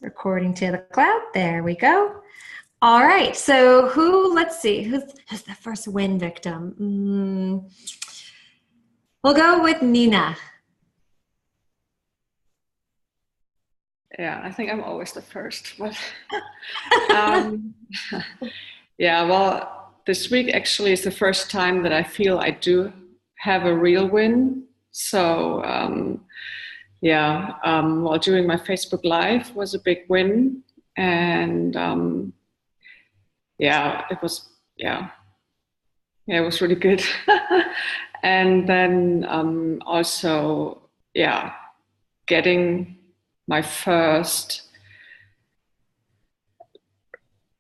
Recording to the cloud. There we go. All right. So let's see, who's the first win victim? We'll go with Nina. Yeah, I think I'm always the first, but um, yeah, well, this week actually is the first time that I feel I do have a real win. So while doing my Facebook Live was a big win, and it was it was really good. And then also getting my first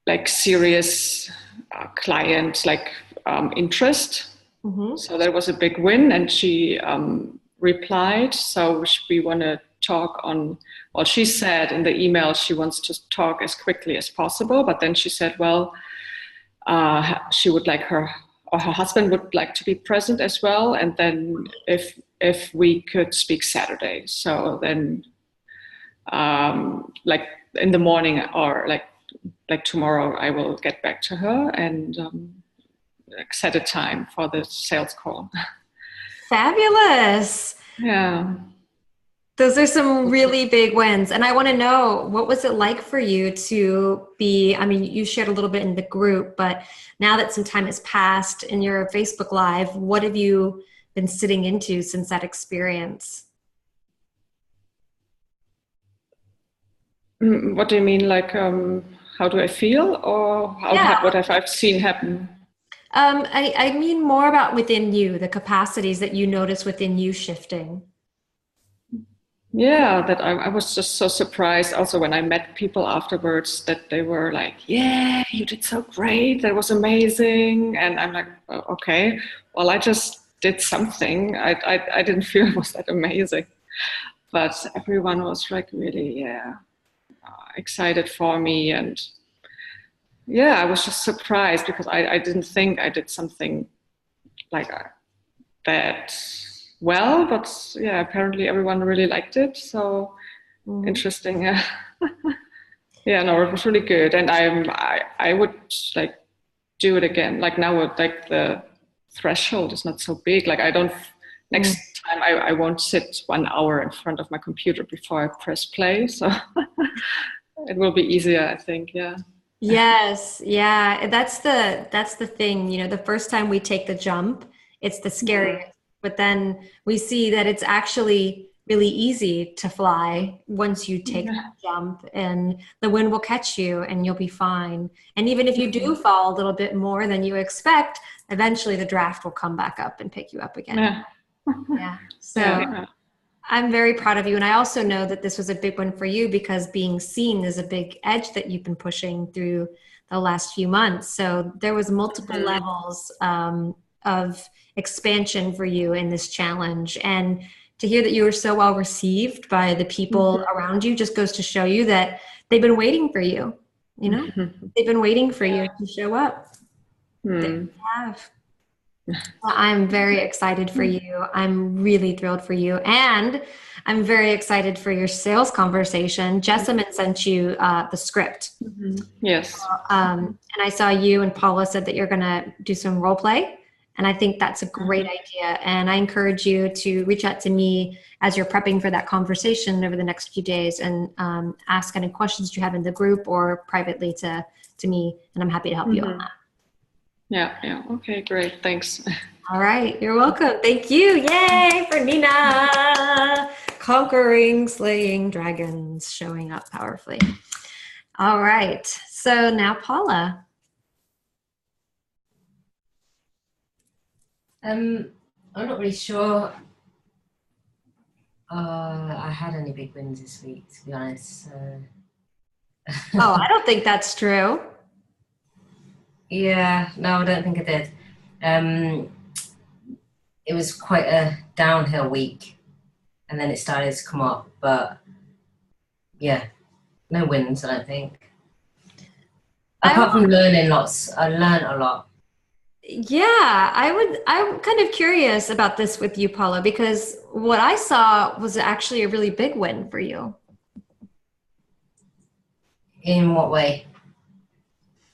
like serious client interest. Mm-hmm. So that was a big win, and she replied, so we want to talk on, well, she said in the email she wants to talk as quickly as possible, but then she said, well, she would like her husband would like to be present as well, and then if we could speak Saturday, so then like in the morning or like tomorrow I will get back to her and set a time for the sales call. Fabulous. Yeah. Those are some really big wins. And I want to know, what was it like for you to be, I mean, you shared a little bit in the group, but now that some time has passed in your Facebook Live, what have you been sitting into since that experience? What do you mean? Like, how do I feel, or what have I seen happen? I mean more about within you, the capacities that you notice within you shifting. Yeah, that I was just so surprised also when I met people afterwards that they were like, yeah, you did so great. That was amazing. And I'm like, oh, okay, well, I just did something. I didn't feel it was that amazing. But everyone was like really, excited for me. And yeah, I was just surprised because I didn't think I did something like that well, but yeah, apparently everyone really liked it. So interesting. Yeah. Yeah, no, it was really good. And I would like do it again. Like now, like the threshold is not so big. Like I don't, next time I won't sit 1 hour in front of my computer before I press play. So it will be easier, I think. Yeah. Yes, yeah, that's the thing, you know, the first time we take the jump, it's the scariest, but then we see that it's actually really easy to fly once you take that jump, and the wind will catch you and you'll be fine. And even if you do fall a little bit more than you expect, eventually the draft will come back up and pick you up again. Yeah. Yeah. So I'm very proud of you. And I also know that this was a big one for you because being seen is a big edge that you've been pushing through the last few months. So there was multiple levels of expansion for you in this challenge. And to hear that you were so well received by the people around you just goes to show you that they've been waiting for you. You know, they've been waiting for you to show up. They have. Well, I'm very excited for you. I'm really thrilled for you. And I'm very excited for your sales conversation. Jessamine sent you the script. Yes. And I saw you and Paula said that you're going to do some role play. And I think that's a great idea. And I encourage you to reach out to me as you're prepping for that conversation over the next few days and ask any questions you have in the group or privately to me. And I'm happy to help you on that. Yeah. Okay, great. Thanks. All right. You're welcome. Thank you. Yay for Nina. Conquering, slaying dragons, showing up powerfully. All right. So now Paula. I'm not really sure I had any big wins this week, to be honest. Oh, I don't think that's true. Yeah, no, I don't think I did. It was quite a downhill week, and then it started to come up, but yeah, no wins, I don't think. Apart from learning lots, I learned a lot. Yeah, I'm kind of curious about this with you, Paula, because what I saw was actually a really big win for you. In what way?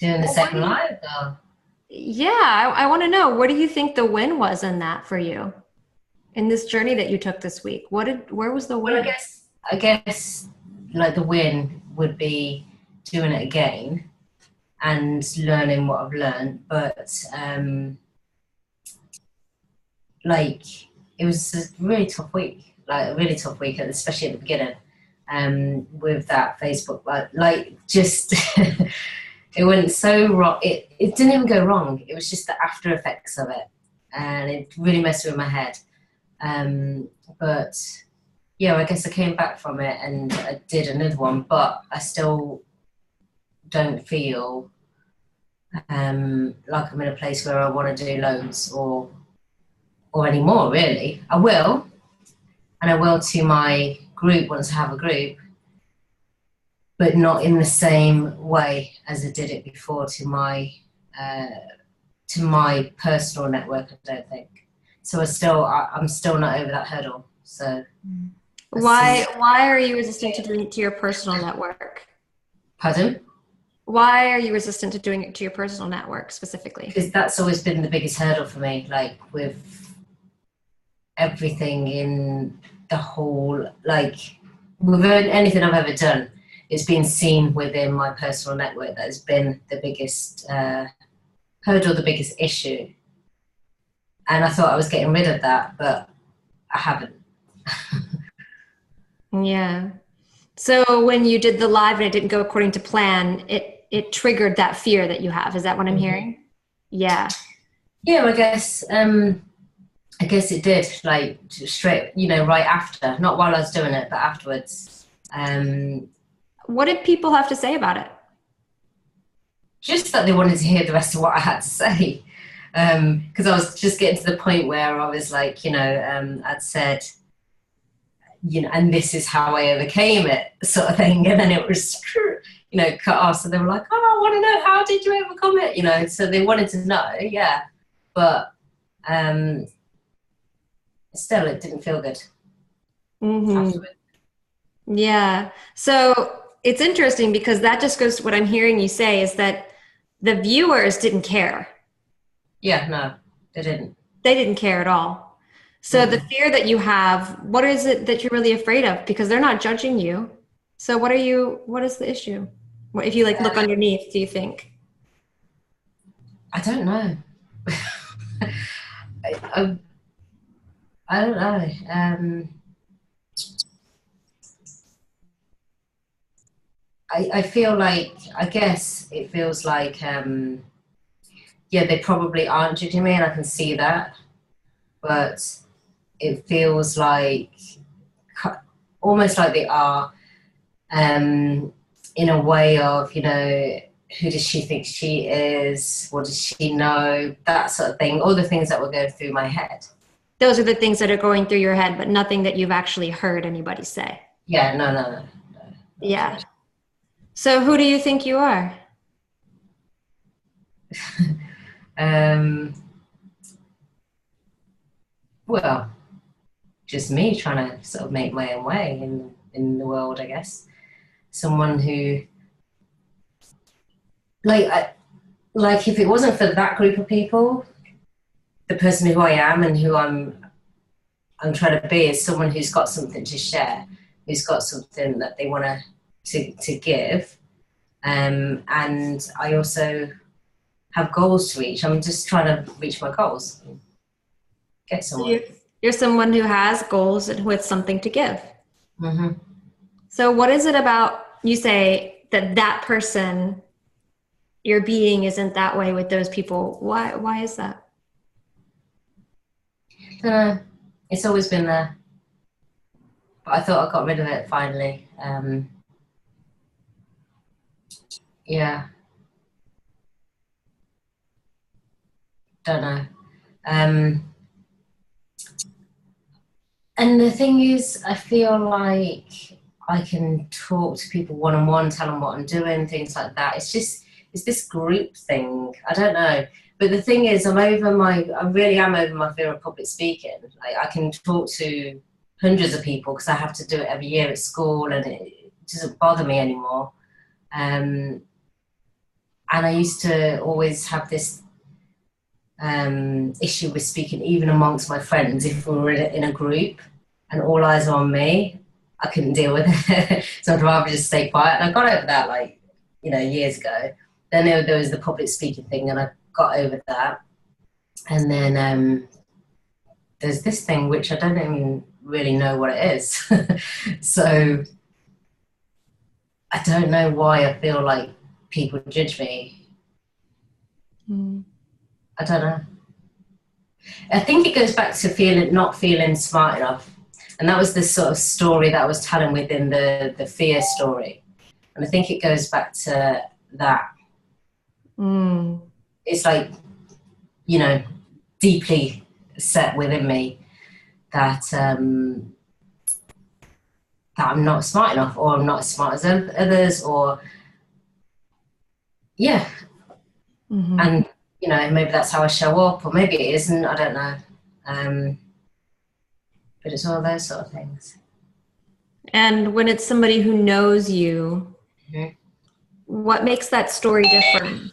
Doing the Well, second live? Or? Yeah, I want to know, what do you think the win was in that for you in this journey that you took this week? Where was the win? Well, I guess like the win would be doing it again and learning what I've learned. But like it was a really tough week, especially at the beginning. With that Facebook, like just it went so wrong. It didn't even go wrong. It was just the after effects of it, and it really messed with my head. But yeah, I guess I came back from it and I did another one, but I still don't feel like I'm in a place where I want to do loads or any more, really. I will, and I will to my group once I have a group, but not in the same way as I did it before to my personal network, I don't think. So I'm still not over that hurdle. So why are you resistant to doing it to your personal network? Pardon? Why are you resistant to doing it to your personal network specifically? Because that's always been the biggest hurdle for me, like with everything in the whole, like with anything I've ever done, it's been seen within my personal network that has been the biggest hurdle, the biggest issue. And I thought I was getting rid of that, but I haven't. Yeah. So when you did the live and it didn't go according to plan, it triggered that fear that you have. Is that what I'm hearing? Yeah. Yeah, I guess it did, like straight, right after, not while I was doing it, but afterwards. What did people have to say about it? Just that they wanted to hear the rest of what I had to say. Because I was just getting to the point where I was like, I'd said, and this is how I overcame it, sort of thing. And then it was, cut off. So they were like, oh, I want to know, how did you overcome it? So they wanted to know, yeah. But still, it didn't feel good. Mm-hmm. Yeah. So it's interesting because that just goes to what I'm hearing you say is that the viewers didn't care. Yeah, no, they didn't. They didn't care at all. So the fear that you have, what is it that you're really afraid of? Because they're not judging you. So what is the issue? What, if you look underneath, do you think? I don't know. I don't know. I feel like, I guess it feels like, they probably aren't judging me and I can see that. But it feels like almost like they are, in a way of, who does she think she is? What does she know? That sort of thing. All the things that were going through my head. Those are the things that are going through your head, but nothing that you've actually heard anybody say. Yeah, no. Yeah. So who do you think you are? Well, just me trying to sort of make my own way in the world, I guess. Someone who, like if it wasn't for that group of people, the person who I am and who I'm trying to be is someone who's got something to share, who's got something that they want to give. And I also have goals to reach. I'm just trying to reach my goals. Get somewhere. You're someone who has goals and with something to give. Mm-hmm. So what is it about, you say that person, your being isn't that way with those people? Why is that? It's always been there. But I thought I got rid of it finally. Yeah. Don't know. And the thing is, I feel like I can talk to people one-on-one, tell them what I'm doing, things like that. It's this group thing. I don't know. But the thing is, I really am over my fear of public speaking. Like, I can talk to hundreds of people because I have to do it every year at school and it doesn't bother me anymore. And I used to always have this issue with speaking, even amongst my friends, if we were in a group and all eyes are on me, I couldn't deal with it. So I'd rather just stay quiet. And I got over that, like, years ago. Then there was the public speaking thing, and I got over that. And then there's this thing which I don't even really know what it is. So I don't know why I feel like people judge me. I don't know. I think it goes back to not feeling smart enough. And that was the sort of story that I was telling within the fear story. And I think it goes back to that. It's like, deeply set within me that that I'm not smart enough, or I'm not as smart as others, or and maybe that's how I show up, or maybe it isn't. I don't know. But it's all those sort of things. And when it's somebody who knows you, what makes that story different?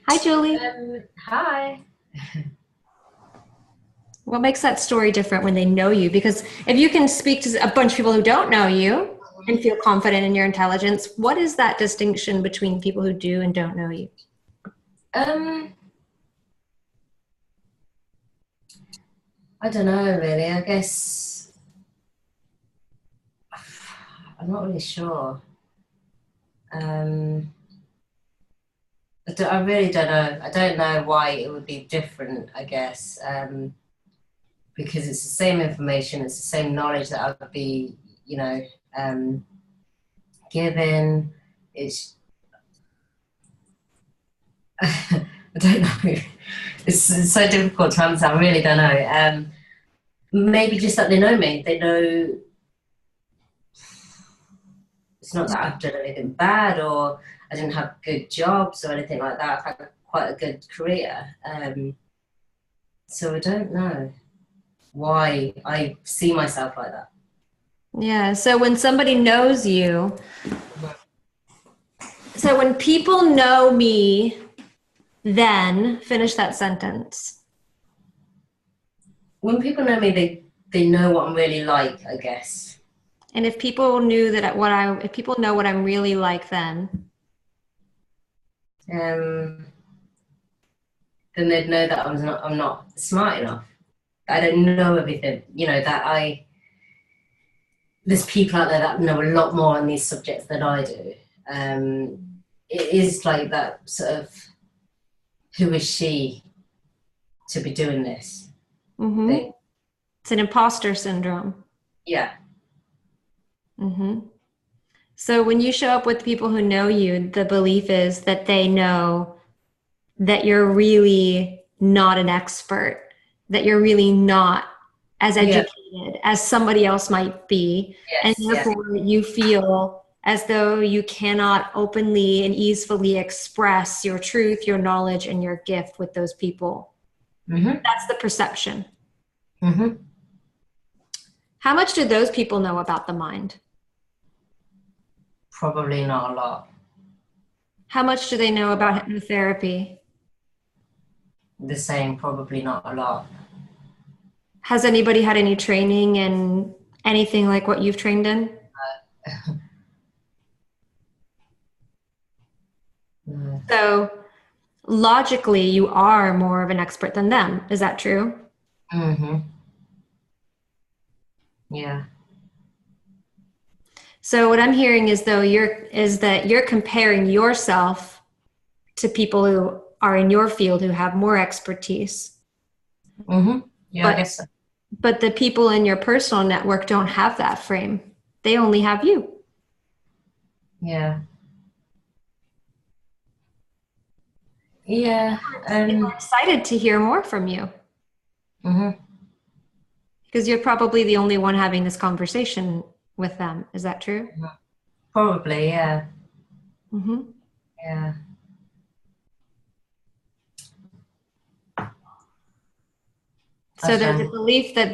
Hi, Julie. Hi. What makes that story different when they know you? Because if you can speak to a bunch of people who don't know you and feel confident in your intelligence, what is that distinction between people who do and don't know you? I don't know, really. I guess I'm not really sure. I really don't know. I don't know why it would be different, I guess, because it's the same information, it's the same knowledge that I would be, given. It's I don't know. It's so difficult to answer. I really don't know. Maybe just that they know me. They know it's not that I've done anything bad, or I didn't have good jobs or anything like that. I've had quite a good career. So I don't know why I see myself like that. Yeah. So when somebody knows you, so when people know me, then finish that sentence. When people know me, they know what I'm really like, I guess. And if people knew that if people know what I'm really like, then then they'd know that I'm not smart enough. I don't know everything. There's people out there that know a lot more on these subjects than I do. It is like that sort of, who is she to be doing this thing? It's an imposter syndrome. Yeah. So when you show up with people who know you, the belief is that they know that you're really not an expert, that you're really not as educated as somebody else might be. Yes, and therefore you feel as though you cannot openly and easily express your truth, your knowledge, and your gift with those people. That's the perception. How much do those people know about the mind? Probably not a lot. How much do they know about hypnotherapy? The same, probably not a lot. Has anybody had any training in anything like what you've trained in? So logically, you are more of an expert than them. Is that true? Yeah. So what I'm hearing is that you're comparing yourself to people who are in your field who have more expertise. Yeah, I guess so. But the people in your personal network don't have that frame. They only have you. Yeah. Yeah. I'm excited to hear more from you. Because you're probably the only one having this conversation with them. Is that true? Probably, yeah. Yeah. So there's a belief that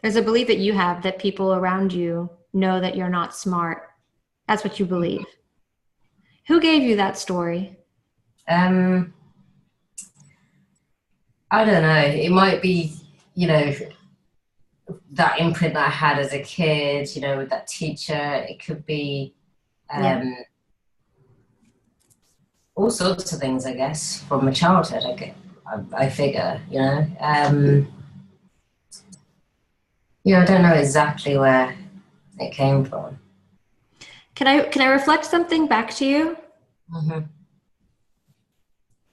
there's a belief that you have that people around you know that you're not smart. That's what you believe. Who gave you that story? I don't know. It might be, you know, that imprint that I had as a kid, you know, with that teacher. It could be all sorts of things, I guess, from my childhood. I figure, you know. Yeah, I don't know exactly where it came from. Can I reflect something back to you? Mm-hmm.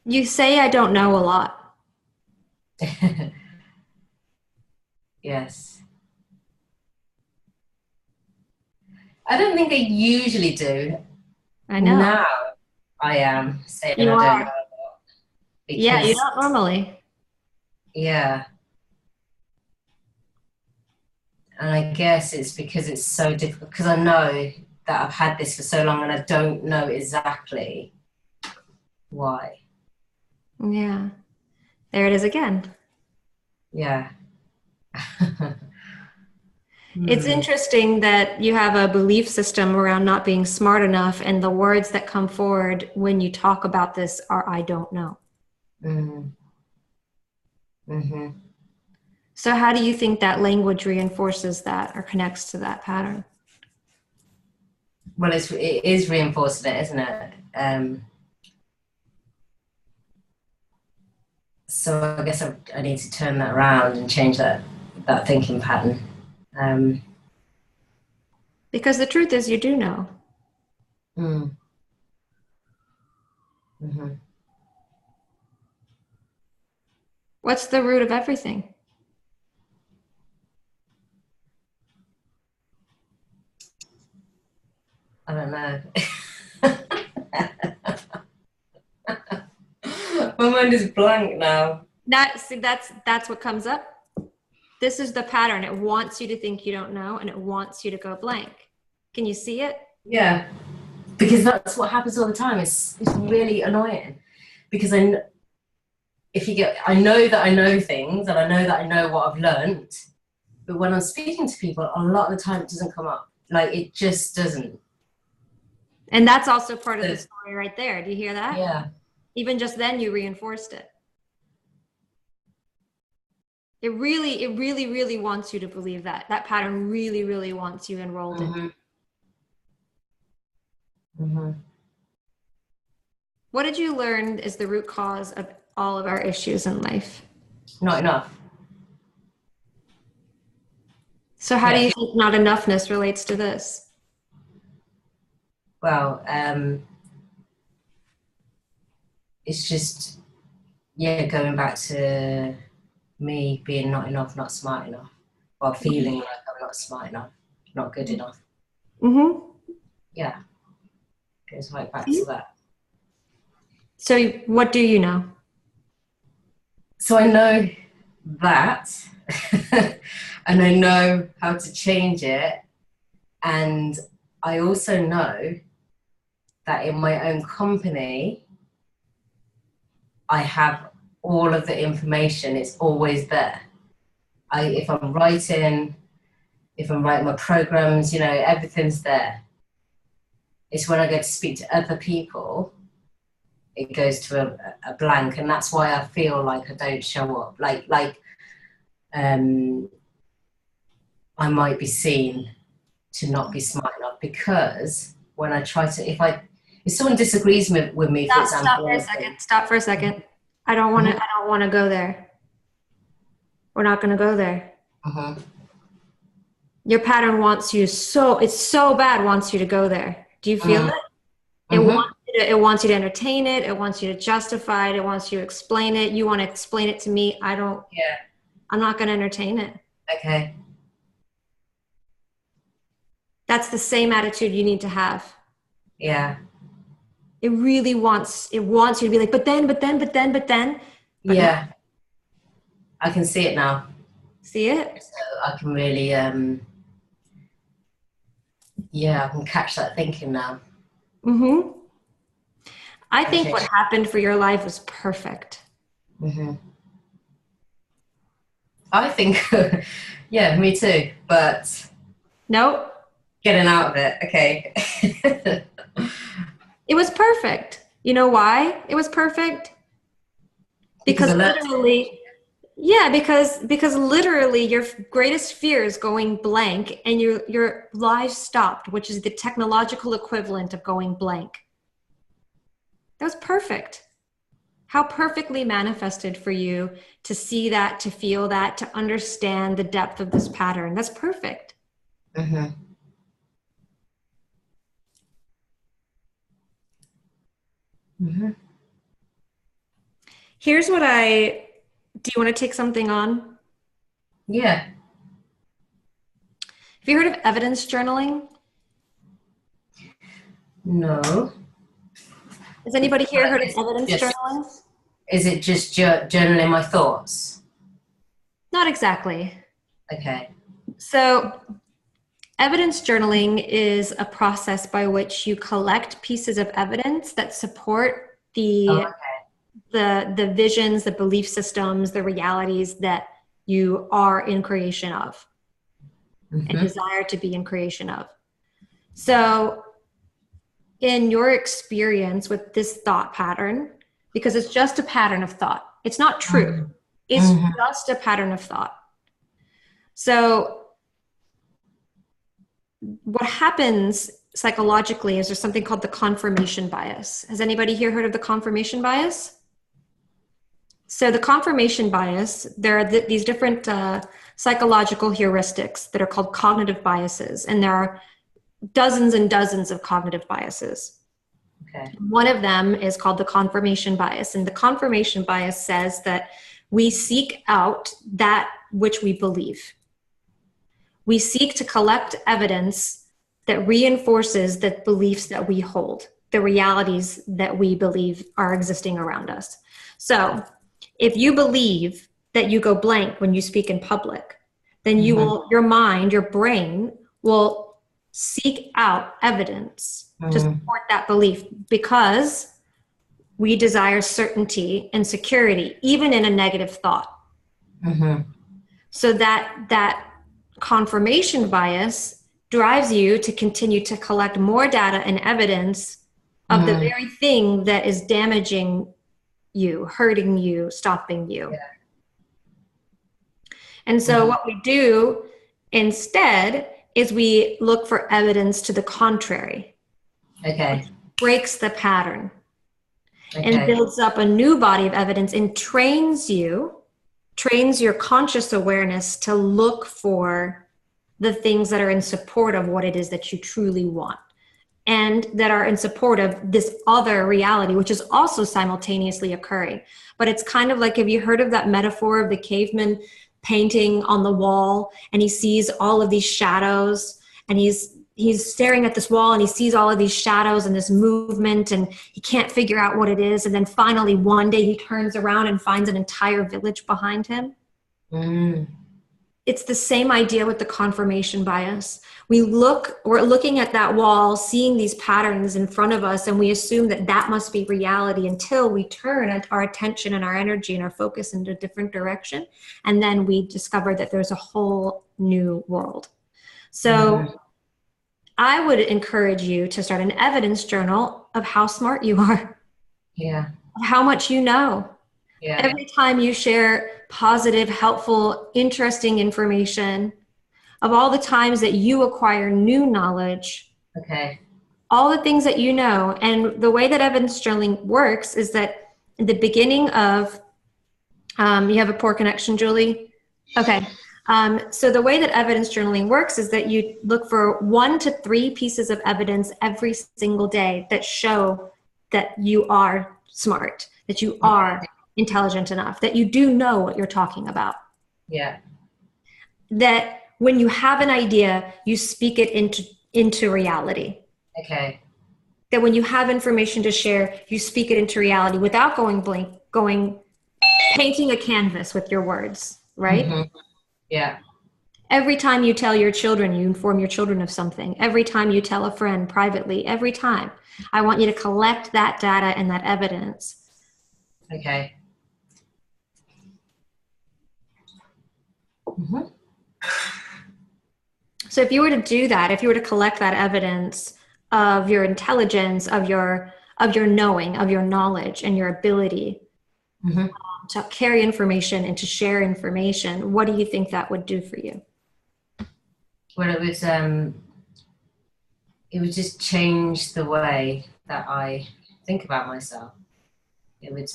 You say I don't know a lot. Yes. I don't think I usually do. I know. Now I am saying You I don't know are. a lot. Yeah, you Because, don't normally. yeah. And I guess it's because it's so difficult, because I know that I've had this for so long and I don't know exactly why. Yeah. There it is again. Yeah. It's interesting that you have a belief system around not being smart enough, and the words that come forward when you talk about this are I don't know. Mm-hmm. Mm-hmm. So how do you think that language reinforces that or connects to that pattern? Well, it is reinforcing it, isn't it? So I guess I need to turn that around and change that thinking pattern. Because the truth is you do know. Mm. Mm-hmm. What's the root of everything? I don't know. My mind is blank now. That's what comes up. This is the pattern. It wants you to think you don't know, and it wants you to go blank. Can you see it? Yeah, because that's what happens all the time. It's really annoying because I know that I know things and I know that I know what I've learned, but when I'm speaking to people, a lot of the time it doesn't come up. Like it just doesn't. And that's also part of the story right there. Do you hear that? Yeah. Even just then you reinforced it. It really, really wants you to believe that. That pattern really, really wants you enrolled in. Mm-hmm. What did you learn is the root cause of all of our issues in life? Not enough. So how do you think not enoughness relates to this? Well, it's just, going back to me being not enough, not smart enough, or feeling like I'm not smart enough, not good enough. Mm-hmm. Yeah, goes right back to that. So what do you know? So I know that, and I know how to change it, and I also know that in my own company, I have all of the information. It's always there. If I'm writing my programs, everything's there. It's when I go to speak to other people, it goes to a blank, and that's why I feel like I don't show up. I might be seen to not be smart enough, because when I try to, if someone disagrees with me, for example. Stop for a second. I don't want to go there. We're not going to go there. Mm-hmm. Your pattern wants you it's so bad, wants you to go there. Do you feel it? It wants you to entertain it. It wants you to justify it. It wants you to explain it. You want to explain it to me. I'm not going to entertain it. Okay. That's the same attitude you need to have. Yeah. It really wants you to be like, but then. Yeah. I can see it now. See it? So I can really, I can catch that thinking now. Mm-hmm. I think what happened for your life was perfect. Mm-hmm. I think, me too, but... Nope. Getting out of it. Okay. It was perfect. You know why it was perfect? Because literally, yeah, because literally your greatest fear is going blank and your life stopped, which is the technological equivalent of going blank. That was perfect. How perfectly manifested for you to see that, to feel that, to understand the depth of this pattern. That's perfect. Mm-hmm. Mm-hmm. Here's what do you want to take something on? Yeah. Have you heard of evidence journaling? No. Has anybody here heard of evidence journaling? Is it just journaling my thoughts? Not exactly. Okay. So evidence journaling is a process by which you collect pieces of evidence that support the visions, the belief systems, the realities that you are in creation of and desire to be in creation of. So in your experience with this thought pattern, because it's just a pattern of thought, it's not true. It's just a pattern of thought. So what happens psychologically is there's something called the confirmation bias. Has anybody here heard of the confirmation bias? So the confirmation bias, there are these different psychological heuristics that are called cognitive biases, and there are dozens and dozens of cognitive biases. Okay. One of them is called the confirmation bias, and the confirmation bias says that we seek out that which we believe. We seek to collect evidence that reinforces the beliefs that we hold, the realities that we believe are existing around us. So if you believe that you go blank when you speak in public, then you will, your mind, your brain will seek out evidence to support that belief, because we desire certainty and security, even in a negative thought. So that confirmation bias drives you to continue to collect more data and evidence of the very thing that is damaging you, hurting you, stopping you. Yeah. And so what we do instead is we look for evidence to the contrary. Okay. Which breaks the pattern and builds up a new body of evidence and trains your conscious awareness to look for the things that are in support of what it is that you truly want, and that are in support of this other reality, which is also simultaneously occurring. But it's kind of like, have you heard of that metaphor of the caveman painting on the wall, and he sees all of these shadows, and he's staring at this wall, and he sees all of these shadows and this movement, and he can't figure out what it is. And then finally one day he turns around and finds an entire village behind him. It's the same idea with the confirmation bias. We're looking at that wall, seeing these patterns in front of us, and we assume that that must be reality until we turn our attention and our energy and our focus in a different direction. And then we discover that there's a whole new world. So I would encourage you to start an evidence journal of how smart you are. Yeah. How much you know. Yeah. Every time you share positive, helpful, interesting information, of all the times that you acquire new knowledge, all the things that you know. And the way that evidence journaling works is that in the beginning of, you have a poor connection, Julie? Okay. So the way that evidence journaling works is that you look for 1 to 3 pieces of evidence every single day that show that you are smart, that you are intelligent enough, that you do know what you're talking about. Yeah. That when you have an idea, you speak it into reality. Okay. That when you have information to share, you speak it into reality without going blank, painting a canvas with your words, right? Yeah. Every time you tell your children, you inform your children of something. Every time you tell a friend privately, every time, I want you to collect that data and that evidence. Okay. So if you were to do that, if you were to collect that evidence of your intelligence, of your knowing, of your knowledge and your ability Mm-hmm. to carry information and to share information, what do you think that would do for you? Well, it would just change the way that I think about myself. It would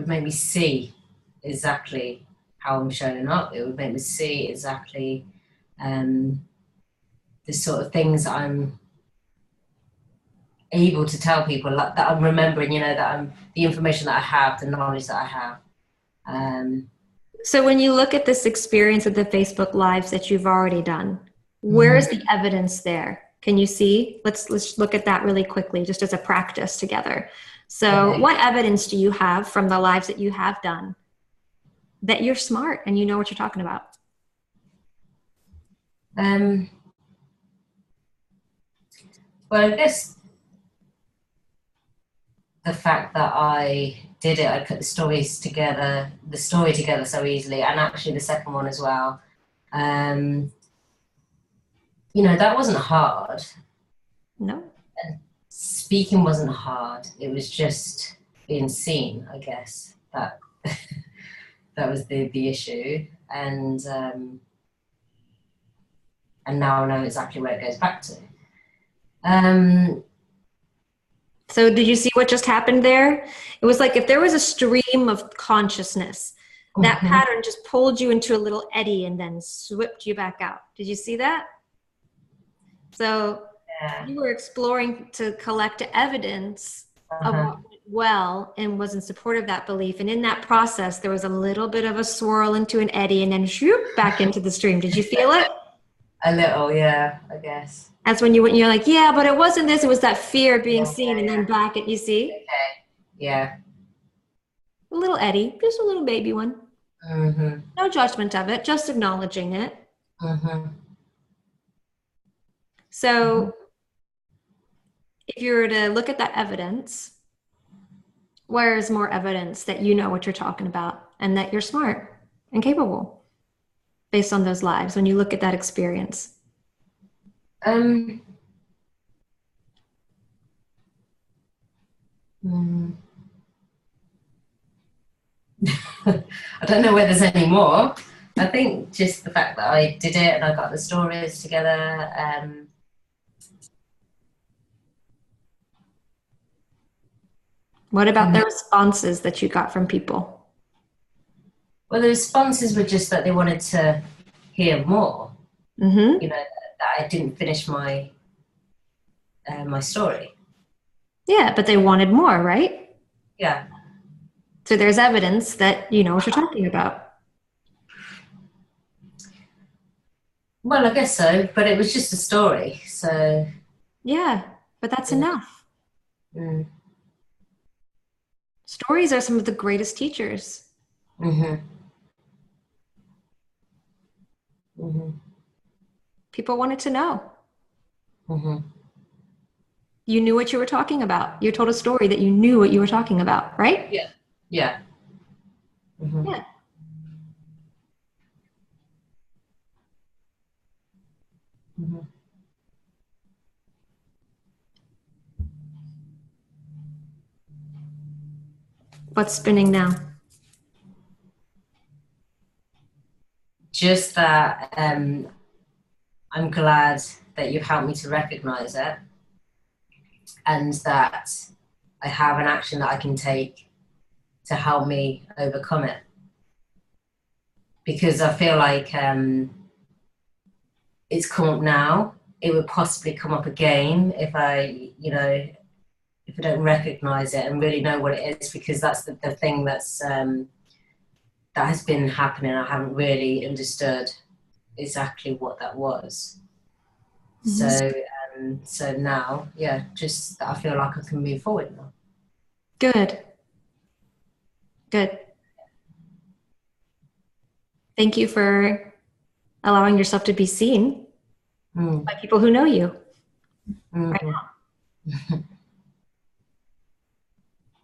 make me see exactly how I'm showing up. It would make me see exactly the sort of things that I'm able to tell people, like, that I'm remembering, that I'm the information that I have, the knowledge that I have. So when you look at this experience of the Facebook Lives that you've already done, where's the evidence there? Can you see? Let's look at that really quickly, just as a practice together. So Okay. what evidence do you have from the lives that you have done that you're smart and you know what you're talking about? Well, I guess the fact that I did it, I put the story together so easily, and actually the second one as well. That wasn't hard. No. Speaking wasn't hard. It was just being seen, I guess. That that was the issue, and now I know exactly where it goes back to. So did you see what just happened there? It was like if there was a stream of consciousness, that pattern just pulled you into a little eddy and then swept you back out. Did you see that? So you were exploring to collect evidence of what went well and was in support of that belief. And in that process, there was a little bit of a swirl into an eddy and then shoop back into the stream. Did you feel it? A little, yeah, I guess. That's when you're like, yeah, but it wasn't this. It was that fear of being seen, and then back at, you see? Okay. Yeah. A little eddy, just a little baby one. No judgment of it, just acknowledging it. So if you were to look at that evidence, where is more evidence that you know what you're talking about and that you're smart and capable based on those lives when you look at that experience? I don't know whether there's any more. I think just the fact that I did it and I got the stories together. What about the responses that you got from people? Well, the responses were just that they wanted to hear more. That I didn't finish my my story. Yeah, but they wanted more, right? Yeah. So there's evidence that you know what you're talking about. Well, I guess so, but it was just a story, so. Yeah, but that's enough. Stories are some of the greatest teachers. People wanted to know. You knew what you were talking about. You told a story that you knew what you were talking about, right? Yeah. Yeah. Yeah. What's spinning now? Just that I'm glad that you've helped me to recognize it, and that I have an action that I can take to help me overcome it. Because I feel like it's come up now. It would possibly come up again if I don't recognize it and really know what it is, because that's the thing that's that has been happening. I haven't really understood exactly what that was. So now, yeah, just that I feel like I can move forward now. Good. Thank you for allowing yourself to be seen by people who know you right now.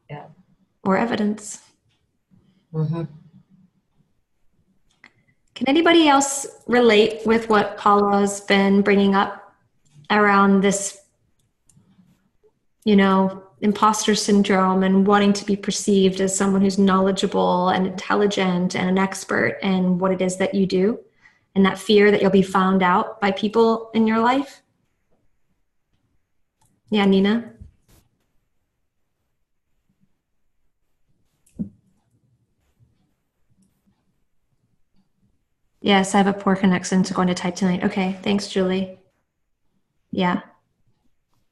Yeah. Or evidence. Can anybody else relate with what Paula's been bringing up around this, imposter syndrome and wanting to be perceived as someone who's knowledgeable and intelligent and an expert in what it is that you do, and that fear that you'll be found out by people in your life? Yeah, Nina? Yes, I have a poor connection, so going to type tonight. Okay, thanks, Julie. Yeah.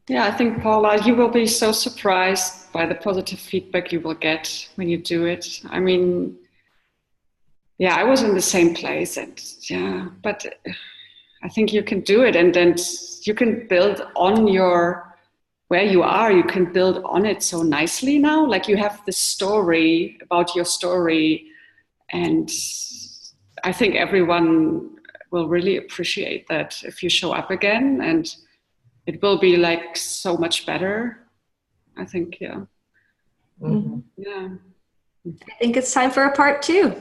Yeah, I think, Paula, you will be so surprised by the positive feedback you will get when you do it. I mean, yeah, I was in the same place, but I think you can do it, and then you can build on where you are. You can build on it so nicely now. Like, you have the story about your story, and I think everyone will really appreciate that if you show up again, and it will be like so much better. I think, yeah. Mm-hmm. Yeah. I think it's time for a part 2.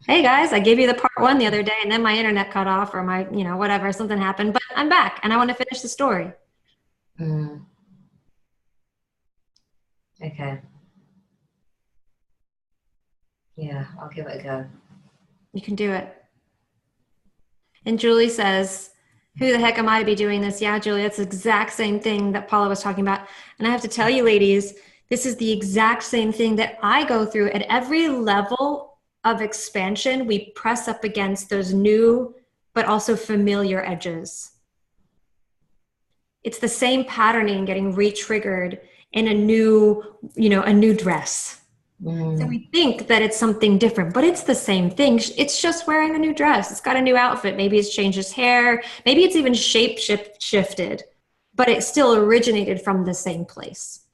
Hey guys, I gave you the part 1 the other day, and then my internet cut off, or my, whatever, something happened, but I'm back and I want to finish the story. Okay. Yeah, I'll give it a go. You can do it. And Julie says, who the heck am I to be doing this? Yeah, Julie, that's the exact same thing that Paula was talking about. And I have to tell you, ladies, this is the exact same thing that I go through at every level of expansion. We press up against those new, but also familiar edges. It's the same patterning getting re-triggered in a new dress. So we think that it's something different, but it's the same thing. It's just wearing a new dress. It's got a new outfit. Maybe it's changed his hair. Maybe it's even shifted, but it still originated from the same place.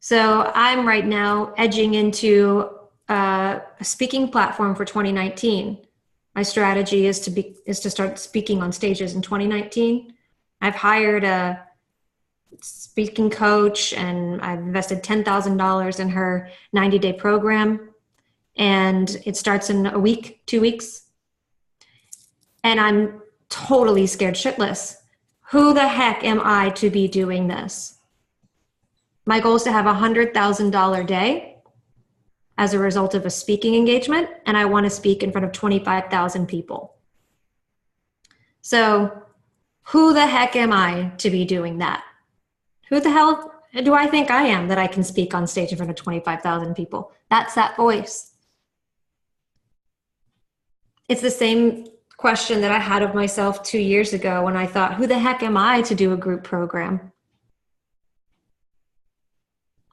So I'm right now edging into a speaking platform for 2019. My strategy is to start speaking on stages in 2019. I've hired a speaking coach, and I've invested $10,000 in her 90-day program, and it starts in a week, 2 weeks. And I'm totally scared shitless. Who the heck am I to be doing this? My goal is to have a $100,000 day as a result of a speaking engagement, and I want to speak in front of 25,000 people. So who the heck am I to be doing that? Who the hell do I think I am that I can speak on stage in front of 25,000 people? That's that voice. It's the same question that I had of myself 2 years ago when I thought, who the heck am I to do a group program?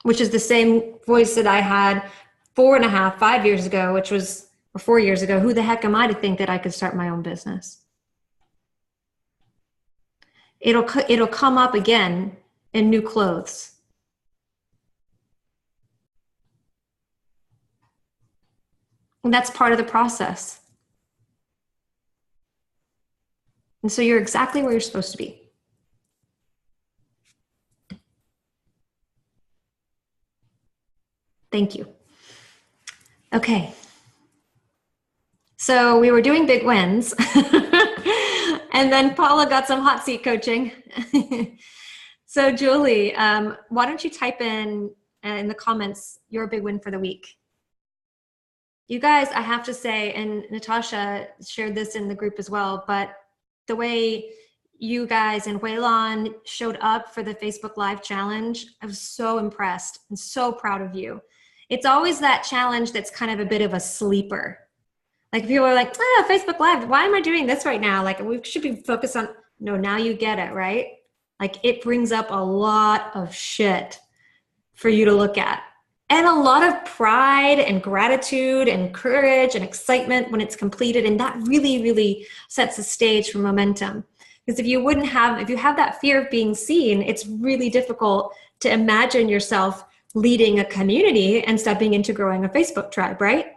Which is the same voice that I had 4.5, 5 years ago, or 4 years ago. Who the heck am I to think that I could start my own business? It'll come up again in new clothes. And that's part of the process. And so you're exactly where you're supposed to be. Thank you. Okay. So we were doing big wins. And then Paula got some hot seat coaching. So Julie, why don't you type in the comments your big win for the week? You guys, I have to say, and Natasha shared this in the group as well, but the way you guys and Huilan showed up for the Facebook Live challenge, I was so impressed and so proud of you. It's always that challenge that's kind of a bit of a sleeper. Like people are like, Facebook Live, why am I doing this right now? Like we should be focused on, no, now you get it, right? Like it brings up a lot of shit for you to look at. And a lot of pride and gratitude and courage and excitement when it's completed. And that really, really sets the stage for momentum. Because if you have that fear of being seen, it's really difficult to imagine yourself leading a community and stepping into growing a Facebook tribe, right?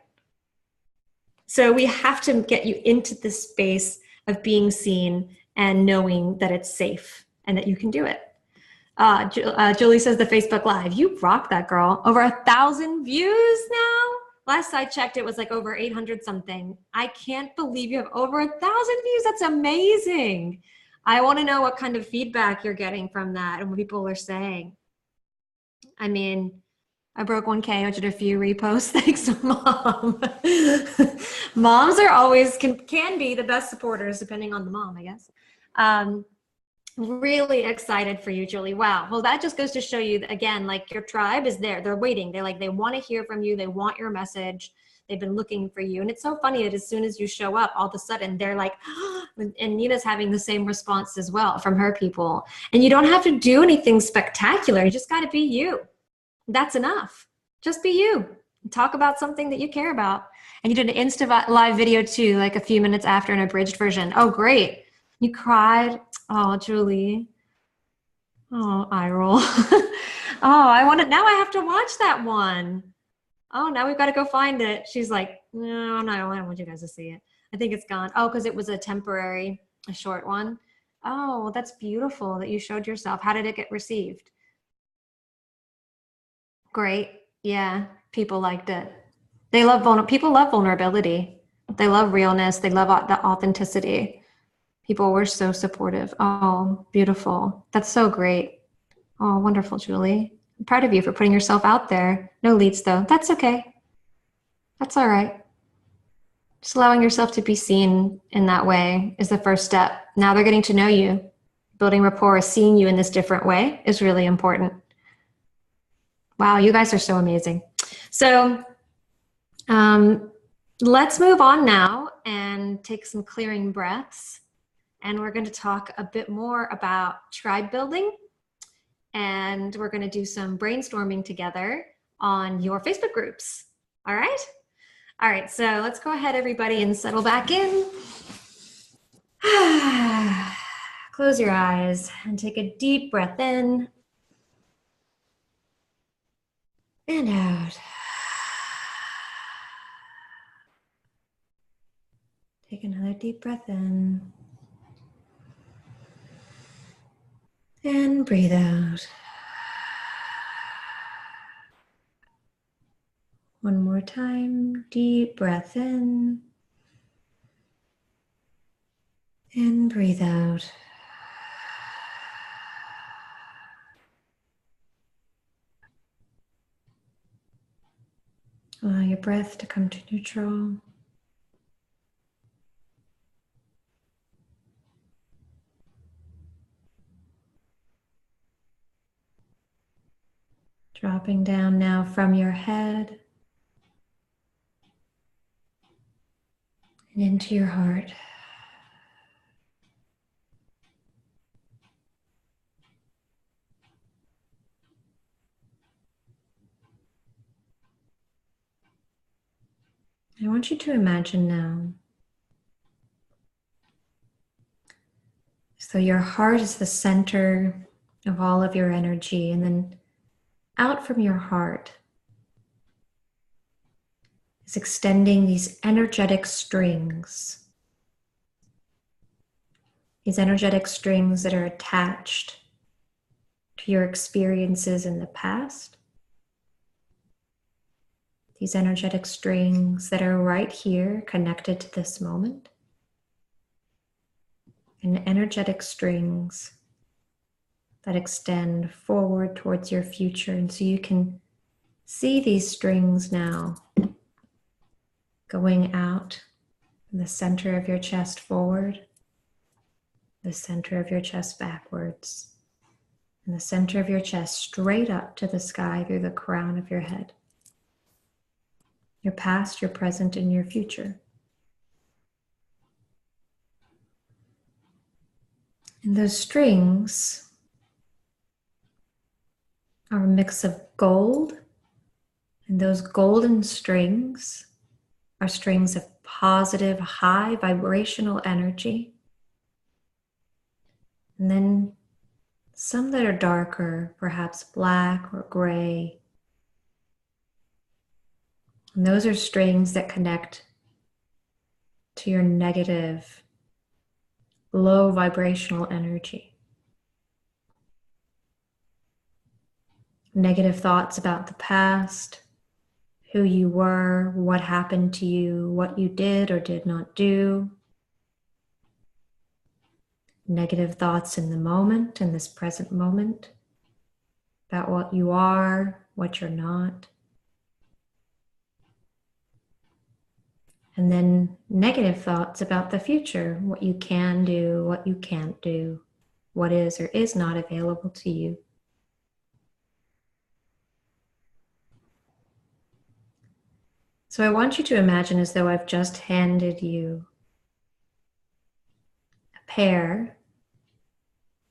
So we have to get you into this space of being seen and knowing that it's safe and that you can do it. Julie says the Facebook Live. You rock that, girl. Over 1,000 views now? Last I checked, it was like over 800 something. I can't believe you have over 1,000 views. That's amazing. I want to know what kind of feedback you're getting from that and what people are saying. I mean, I broke 1K, I did a few reposts. Thanks, Mom. Moms are always, can be the best supporters, depending on the mom, I guess. Really excited for you, Julie. Wow. Well, that just goes to show you that, again, like your tribe is there. They're waiting. They want to hear from you. They want your message. They've been looking for you. And it's so funny that as soon as you show up, all of a sudden they're like, and Nina's having the same response as well from her people. And you don't have to do anything spectacular. You just got to be you. That's enough. Just be you. Talk about something that you care about. And you did an Insta live video too, like a few minutes after, an abridged version. Oh, great. You cried. Oh, Julie. Oh, eye roll. Oh, now I have to watch that one. Oh, now we've got to go find it. She's like, no, I don't want you guys to see it. I think it's gone. Oh, because it was a short one. Oh, that's beautiful that you showed yourself. How did it get received? Great. Yeah, people liked it. People love vulnerability. They love realness. They love the authenticity. People were so supportive. Oh, beautiful. That's so great. Oh, wonderful, Julie. I'm proud of you for putting yourself out there. No leads, though. That's okay. That's all right. Just allowing yourself to be seen in that way is the first step. Now they're getting to know you. Building rapport, seeing you in this different way is really important. Wow, you guys are so amazing. So let's move on now and take some clearing breaths. And we're going to talk a bit more about tribe building. And we're going to do some brainstorming together on your Facebook groups. All right? All right, so let's go ahead, everybody, and settle back in. Close your eyes and take a deep breath in and out. Take another deep breath in. And breathe out. One more time, deep breath in. And breathe out. Allow your breath to come to neutral. Dropping down now from your head and into your heart. I want you to imagine now as though your heart is the center of all of your energy, and then out from your heart is extending these energetic strings. These energetic strings that are attached to your experiences in the past. These energetic strings that are right here connected to this moment. And energetic strings that extend forward towards your future. And so you can see these strings now going out from the center of your chest forward, the center of your chest backwards, and the center of your chest straight up to the sky through the crown of your head. Your past, your present, and your future. And those strings are a mix of gold, and those golden strings are strings of positive, high vibrational energy. And then some that are darker, perhaps black or gray. And those are strings that connect to your negative, low vibrational energy. Negative thoughts about the past, who you were, what happened to you, what you did or did not do. Negative thoughts in the moment, in this present moment, about what you are, what you're not. And then negative thoughts about the future, what you can do, what you can't do, what is or is not available to you. So I want you to imagine as though I've just handed you a pair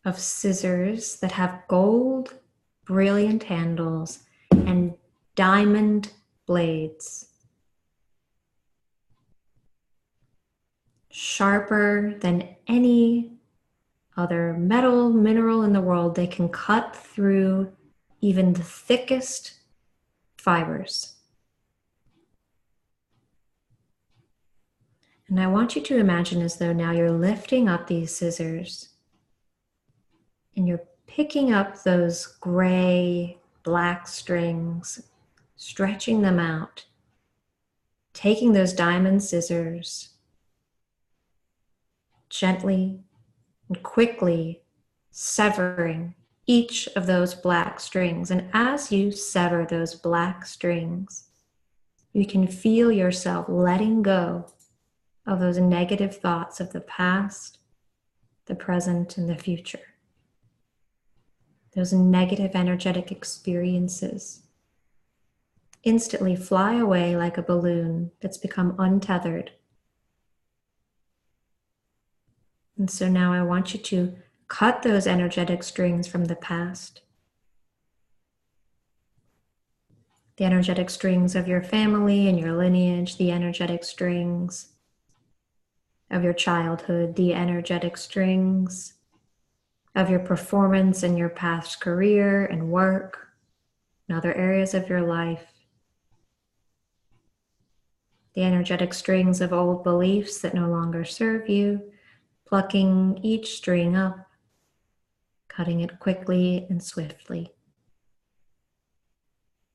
of scissors that have gold, brilliant handles and diamond blades. Sharper than any other metal, mineral in the world. They can cut through even the thickest fibers. And I want you to imagine as though now you're lifting up these scissors and you're picking up those gray, black strings, stretching them out, taking those diamond scissors, gently and quickly severing each of those black strings. And as you sever those black strings, you can feel yourself letting go of those negative thoughts of the past, the present, and the future. Those negative energetic experiences instantly fly away like a balloon that's become untethered. And so now I want you to cut those energetic strings from the past. The energetic strings of your family and your lineage, the energetic strings of your childhood, the energetic strings of your performance in your past career and work and other areas of your life. The energetic strings of old beliefs that no longer serve you, plucking each string up, cutting it quickly and swiftly.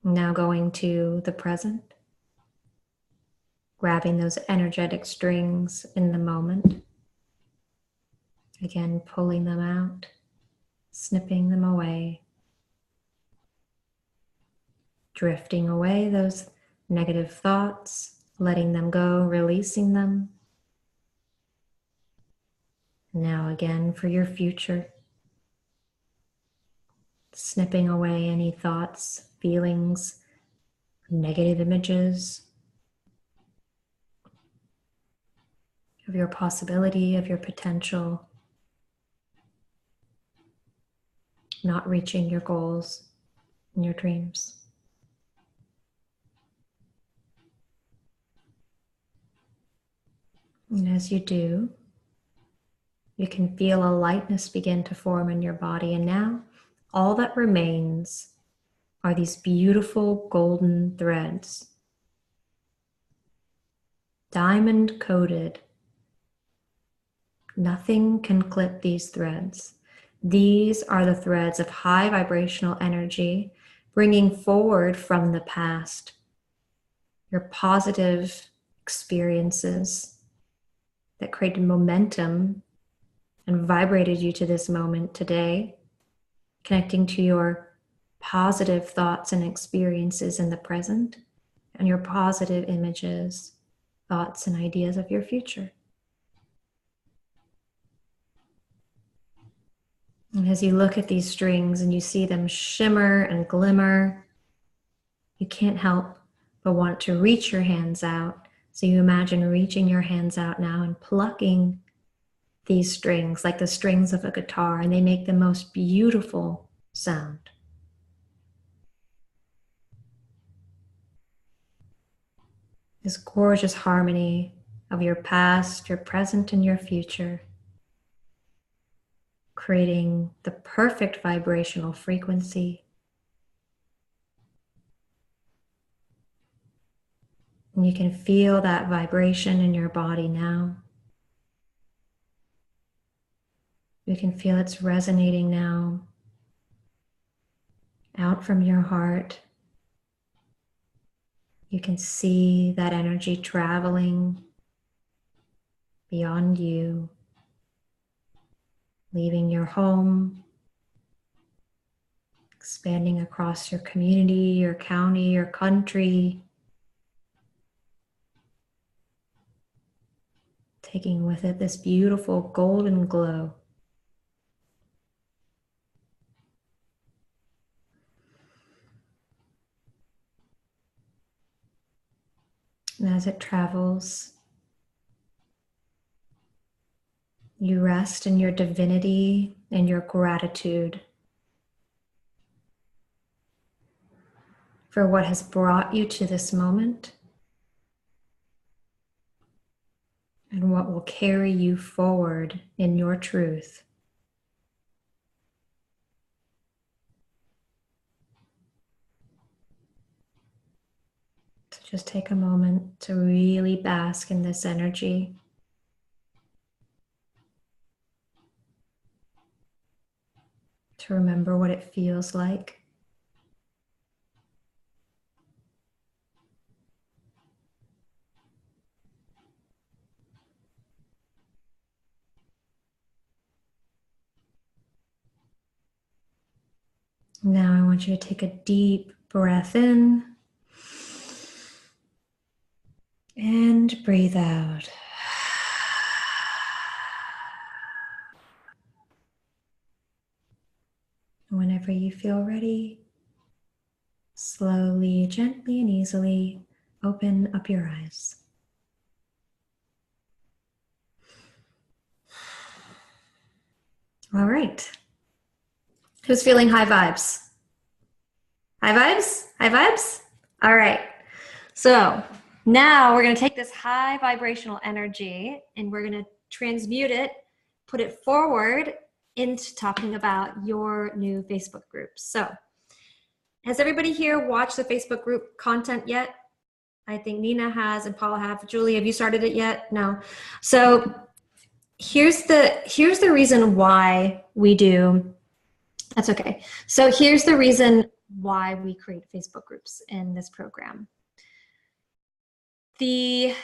Now going to the present, grabbing those energetic strings in the moment. Again, pulling them out, snipping them away, drifting away those negative thoughts, letting them go, releasing them. Now again for your future, snipping away any thoughts, feelings, negative images of your possibility, of your potential, not reaching your goals and your dreams. And as you do, you can feel a lightness begin to form in your body. And now all that remains are these beautiful golden threads, diamond coated. Nothing can clip these threads. These are the threads of high vibrational energy, bringing forward from the past your positive experiences that created momentum and vibrated you to this moment today, connecting to your positive thoughts and experiences in the present and your positive images, thoughts, and ideas of your future. And as you look at these strings and you see them shimmer and glimmer, you can't help but want to reach your hands out. So you imagine reaching your hands out now and plucking these strings like the strings of a guitar, and they make the most beautiful sound. This gorgeous harmony of your past, your present, and your future, creating the perfect vibrational frequency. And you can feel that vibration in your body now. You can feel it's resonating now out from your heart You can see that energy traveling beyond you, leaving your home, expanding across your community, your county, your country, taking with it this beautiful golden glow. And as it travels, you rest in your divinity and your gratitude for what has brought you to this moment and what will carry you forward in your truth. So just take a moment to really bask in this energy. To remember what it feels like. Now I want you to take a deep breath in and breathe out. Whenever you feel ready, slowly, gently, and easily open up your eyes. All right. Who's feeling high vibes? High vibes? High vibes? All right. So now we're going to take this high vibrational energy and we're going to transmute it, put it forward into talking about your new Facebook groups. So has everybody here watched the Facebook group content yet? I think Nina has and Paula have. Julie, have you started it yet? No. So here's the reason why we do. That's okay. So here's the reason why we create Facebook groups in this program. The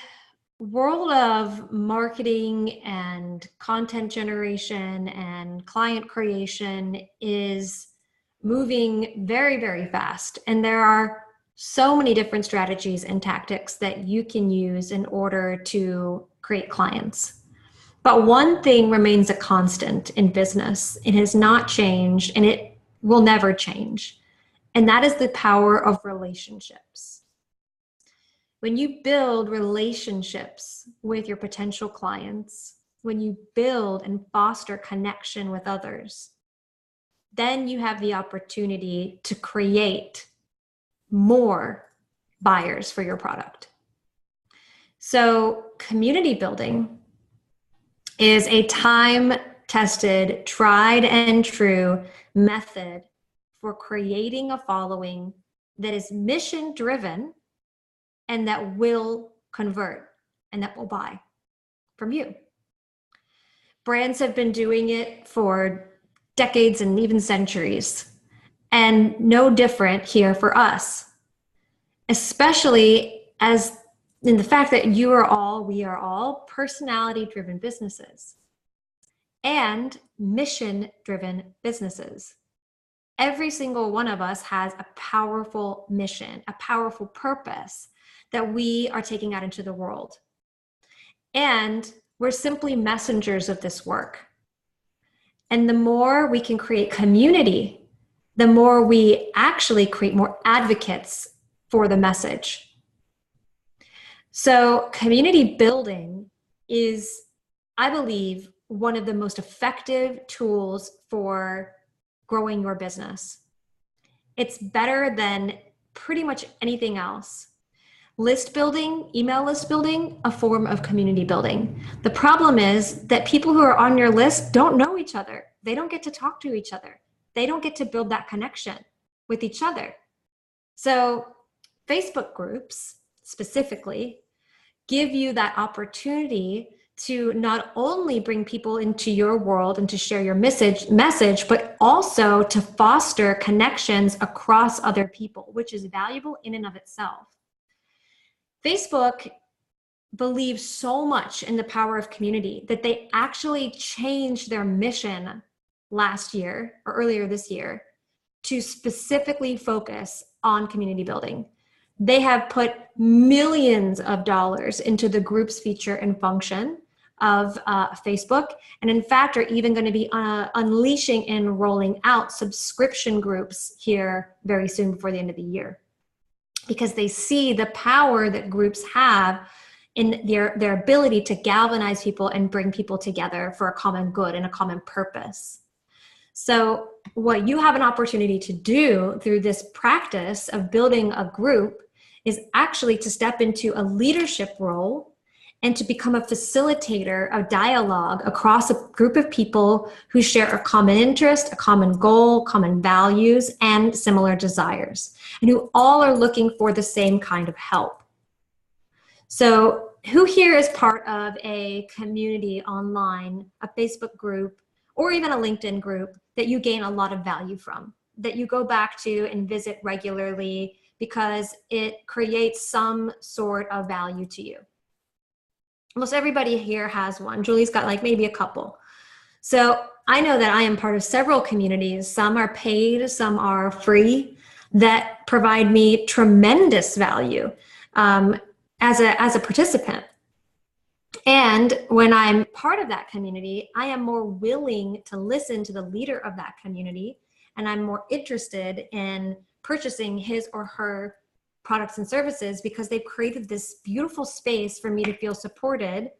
world of marketing and content generation and client creation is moving very, very fast. And there are so many different strategies and tactics that you can use in order to create clients. But one thing remains a constant in business. It has not changed and it will never change. And that is the power of relationships. When you build relationships with your potential clients, when you build and foster connection with others, then you have the opportunity to create more buyers for your product. So community building is a time-tested, tried and true method for creating a following that is mission-driven and that will convert and that will buy from you. Brands have been doing it for decades and even centuries, and no different here for us, especially as in the fact that we are all personality-driven businesses and mission-driven businesses. Every single one of us has a powerful mission, a powerful purpose that we are taking out into the world. And we're simply messengers of this work. And the more we can create community, the more we actually create more advocates for the message. So community building is, I believe, one of the most effective tools for growing your business. It's better than pretty much anything else. List building, email list building, a form of community building. The problem is that people who are on your list don't know each other. They don't get to talk to each other. They don't get to build that connection with each other. So Facebook groups specifically give you that opportunity to not only bring people into your world and to share your message, but also to foster connections across other people, which is valuable in and of itself. Facebook believes so much in the power of community that they actually changed their mission last year or earlier this year to specifically focus on community building. They have put millions of dollars into the groups feature and function of Facebook, and in fact are even going to be unleashing and rolling out subscription groups here very soon before the end of the year, because they see the power that groups have in their ability to galvanize people and bring people together for a common good and a common purpose. So what you have an opportunity to do through this practice of building a group is actually to step into a leadership role and to become a facilitator of dialogue across a group of people who share a common interest, a common goal, common values, and similar desires, and who all are looking for the same kind of help. So who here is part of a community online, a Facebook group, or even a LinkedIn group that you gain a lot of value from, that you go back to and visit regularly because it creates some sort of value to you? Almost everybody here has one. Julie's got like maybe a couple. So I know that I am part of several communities. Some are paid, some are free, that provide me tremendous value as a participant. And when I'm part of that community, I am more willing to listen to the leader of that community, and I'm more interested in purchasing his or her products and services because they've created this beautiful space for me to feel supported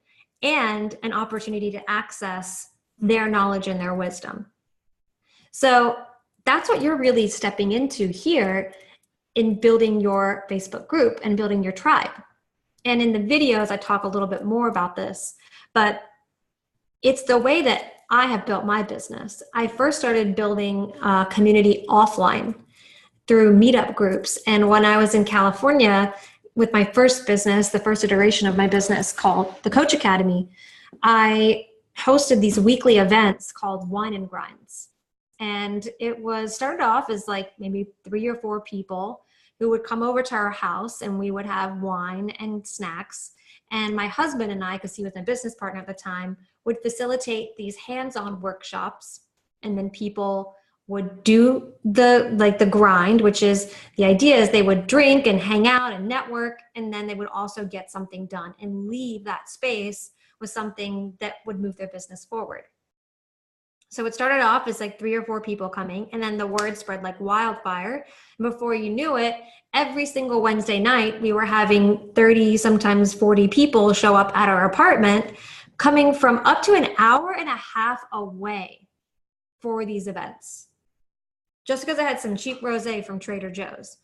and an opportunity to access their knowledge and their wisdom. So that's what you're really stepping into here in building your Facebook group and building your tribe. And in the videos, I talk a little bit more about this, but it's the way that I have built my business. I first started building a community offline through meetup groups. And when I was in California with my first business, the first iteration of my business called the Coach Academy, I hosted these weekly events called Wine and Grinds. And it was started off as like maybe 3 or 4 people who would come over to our house, and we would have wine and snacks. And my husband and I, because he was my business partner at the time, would facilitate these hands-on workshops. And then people would do the grind, which is the idea is they would drink and hang out and network, and then they would also get something done and leave that space with something that would move their business forward. So it started off as like 3 or 4 people coming, and then the word spread like wildfire. And before you knew it, every single Wednesday night, we were having 30, sometimes 40 people show up at our apartment, coming from up to an hour and a half away for these events, just because I had some cheap rosé from Trader Joe's.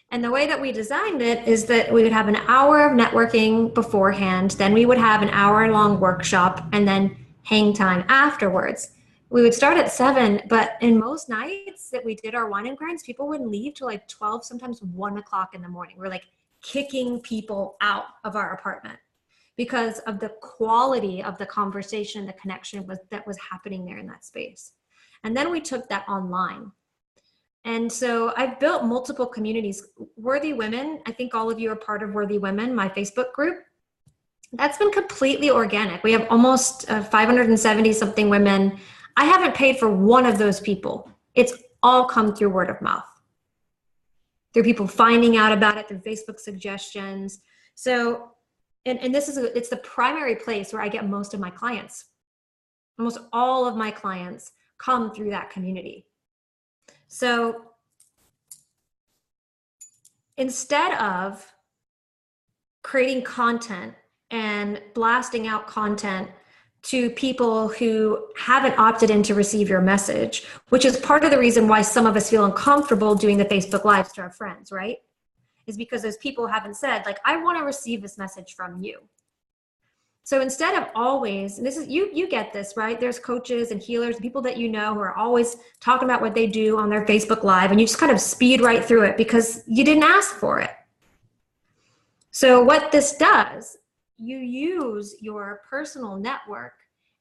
And the way that we designed it is that we would have an hour of networking beforehand, then we would have an hour-long workshop, and then hang time afterwards. We would start at 7, but in most nights that we did our wine and grinds, people wouldn't leave till like 12, sometimes 1 o'clock in the morning. We're like kicking people out of our apartment because of the quality of the conversation, the connection that was happening there in that space. And then we took that online. And so I've built multiple communities. Worthy Women, I think all of you are part of Worthy Women, my Facebook group. That's been completely organic. We have almost 570 something women. I haven't paid for one of those people. It's all come through word of mouth, through people finding out about it, through Facebook suggestions. So, and this is, it's the primary place where I get most of my clients. Almost all of my clients come through that community. So instead of creating content and blasting out content to people who haven't opted in to receive your message, which is part of the reason why some of us feel uncomfortable doing the Facebook Lives to our friends, right? Is because those people haven't said, like, I want to receive this message from you. So instead of always, and this is, you get this, right? There's coaches and healers, people that you know who are always talking about what they do on their Facebook Live, and you just kind of speed right through it because you didn't ask for it. So what this does, you use your personal network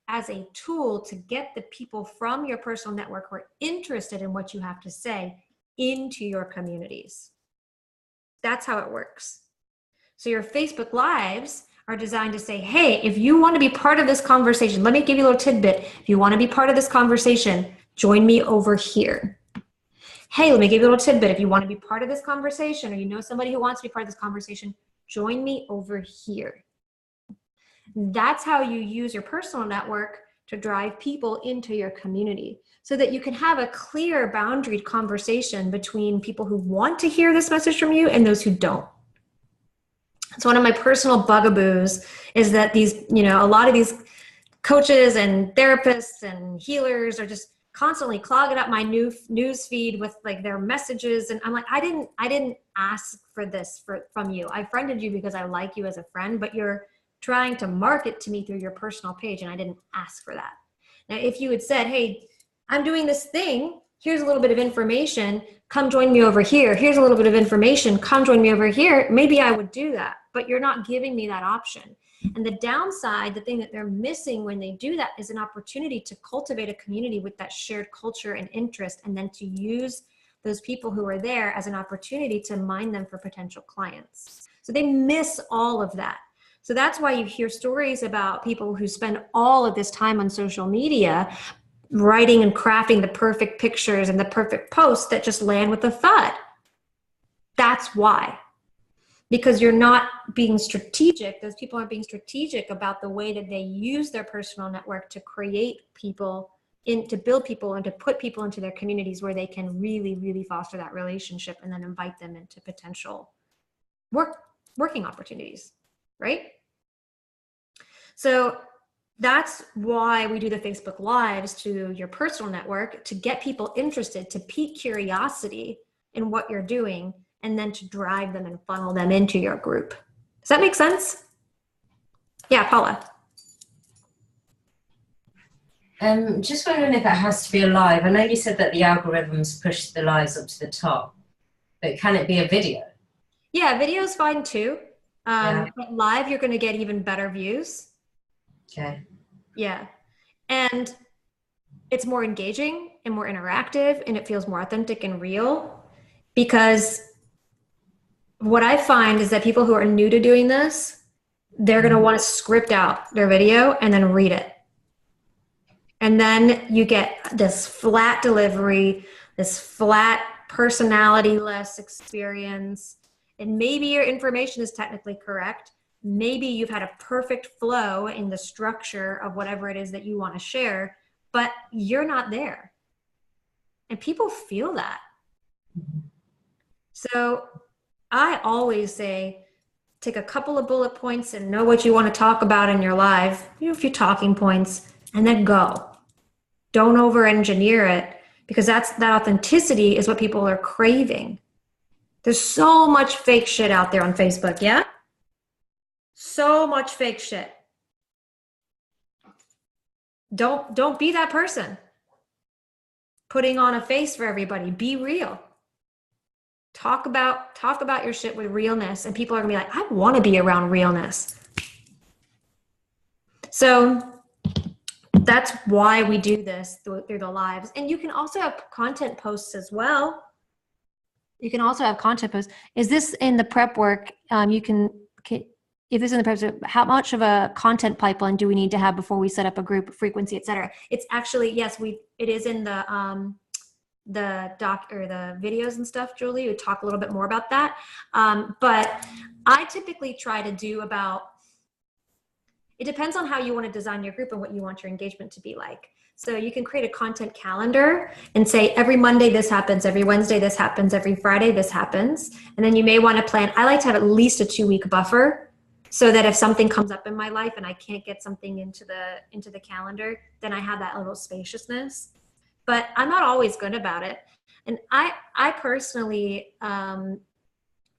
as a tool to get the people from your personal network who are interested in what you have to say into your communities. That's how it works. So your Facebook Lives are designed to say, hey, if you want to be part of this conversation, let me give you a little tidbit. If you want to be part of this conversation, join me over here. Hey, let me give you a little tidbit. If you want to be part of this conversation, or you know somebody who wants to be part of this conversation, join me over here. That's how you use your personal network to drive people into your community, so that you can have a clear boundaried conversation between people who want to hear this message from you and those who don't. So one of my personal bugaboos is that these, a lot of these coaches and therapists and healers are just constantly clogging up my news feed with like their messages. And I'm like, I didn't ask for this from you. I friended you because I like you as a friend, but you're trying to market to me through your personal page, and I didn't ask for that. Now, if you had said, hey, I'm doing this thing, here's a little bit of information, come join me over here. Here's a little bit of information, come join me over here. Maybe I would do that, but you're not giving me that option. And the downside, the thing that they're missing when they do that, is an opportunity to cultivate a community with that shared culture and interest, and then to use those people who are there as an opportunity to mine them for potential clients. So they miss all of that. So that's why you hear stories about people who spend all of this time on social media writing and crafting the perfect pictures and the perfect posts that just land with a thud. That's why. Because you're not being strategic. Those people aren't being strategic about the way that they use their personal network to create people, to build people and to put people into their communities where they can really, really foster that relationship and then invite them into potential working opportunities, right? So that's why we do the Facebook Lives to your personal network, to get people interested, to pique curiosity in what you're doing, and then to drive them and funnel them into your group. Does that make sense? Yeah, Paula. Just wondering if it has to be a live. I know you said that the algorithms push the lives up to the top, but can it be a video? Yeah, video's fine too. Yeah. But live, you're going to get even better views. Okay. Yeah. And it's more engaging and more interactive, and it feels more authentic and real, because what I find is that people who are new to doing this, they're going to want to script out their video and then read it. And then you get this flat delivery, this flat personality-less experience. And maybe your information is technically correct. Maybe you've had a perfect flow in the structure of whatever it is that you want to share, but you're not there. And people feel that. So I always say, take a couple of bullet points and know what you want to talk about in your live, a few talking points, and then go. Don't over-engineer it, because that authenticity is what people are craving. There's so much fake shit out there on Facebook, yeah? So much fake shit. Don't be that person putting on a face for everybody. Be real. Talk about your shit with realness, and people are gonna be like, I want to be around realness. So that's why we do this through the lives. And you can also have content posts as well. You can also have content posts. Is this in the prep work? If this is in the prep, how much of a content pipeline do we need to have before we set up a group, frequency, etc.? It's actually, yes, it is in the doc or the videos and stuff. Julie would talk a little bit more about that. But I typically try to do it depends on how you want to design your group and what you want your engagement to be like. So you can create a content calendar and say, every Monday this happens, every Wednesday this happens, every Friday this happens. And then you may want to plan, I like to have at least a 2-week buffer, so that if something comes up in my life and I can't get something into the calendar, then I have that little spaciousness. But I'm not always good about it. And I personally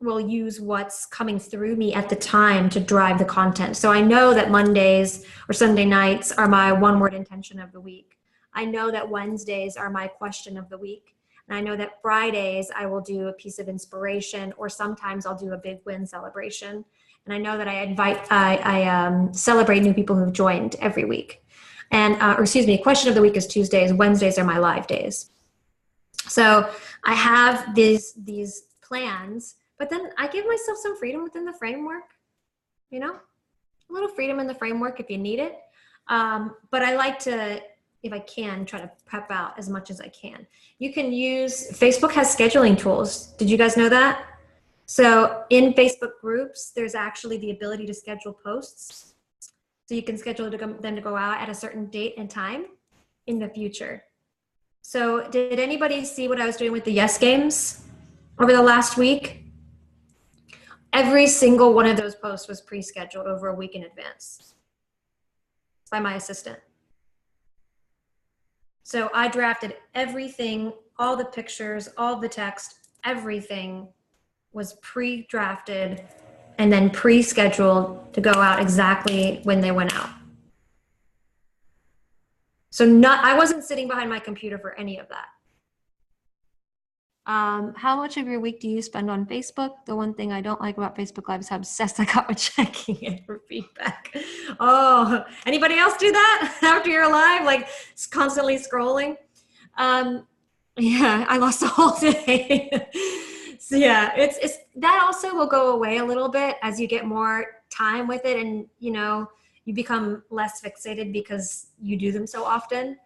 will use what's coming through me at the time to drive the content. So I know that Mondays or Sunday nights are my one-word intention of the week. I know that Wednesdays are my question of the week. And I know that Fridays I will do a piece of inspiration, or sometimes I'll do a big win celebration. And I know that I celebrate new people who've joined every week. And, question of the week is Tuesdays. Wednesdays are my live days. So I have these plans, but then I give myself some freedom within the framework. you know, a little freedom in the framework if you need it. But I like to, if I can, try to prep out as much as I can. You can use, Facebook has scheduling tools. Did you guys know that? So in Facebook groups, there's actually the ability to schedule posts. So you can schedule them to go out at a certain date and time in the future. So did anybody see what I was doing with the Yes Games over the last week? Every single one of those posts was pre-scheduled over a week in advance by my assistant. So I drafted everything, all the pictures, all the text, everything was pre-drafted and then pre-scheduled to go out exactly when they went out. So I wasn't sitting behind my computer for any of that. How much of your week do you spend on Facebook? The one thing I don't like about Facebook Live is how obsessed I got with checking it for feedback. Oh, anybody else do that after you're live? Like constantly scrolling? Yeah, I lost the whole day. So yeah, it's that also will go away a little bit as you get more time with it, and you know, you become less fixated because you do them so often.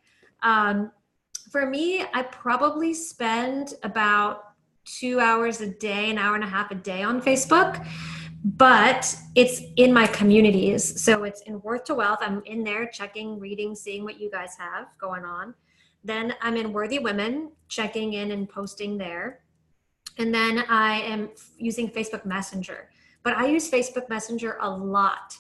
For me, I probably spend about 2 hours a day, an hour and a half a day on Facebook, but it's in my communities. So it's in Worth to Wealth. I'm in there checking, reading, seeing what you guys have going on. Then I'm in Worthy Women, checking in and posting there. And then I am using Facebook Messenger. But I use Facebook Messenger a lot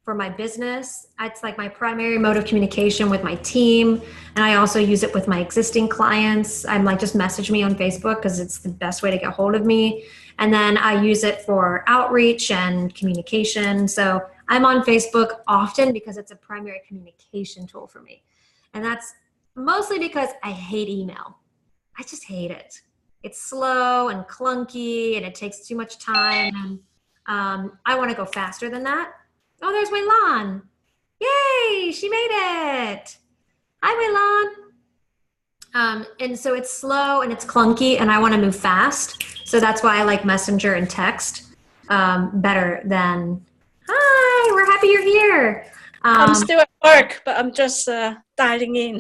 for my business. It's like my primary mode of communication with my team. And I also use it with my existing clients. I'm like, just message me on Facebook because it's the best way to get hold of me. And then I use it for outreach and communication. So I'm on Facebook often because it's a primary communication tool for me. And that's mostly because I hate email. I just hate it. It's slow and clunky and it takes too much time. And I want to go faster than that. Oh, there's Wei Lan. Yay, she made it. Hi, Wei Lan. And so it's slow and it's clunky and I want to move fast. So that's why I like Messenger and text better than, hi, we're happy you're here. I'm still at work, but I'm just dialing in.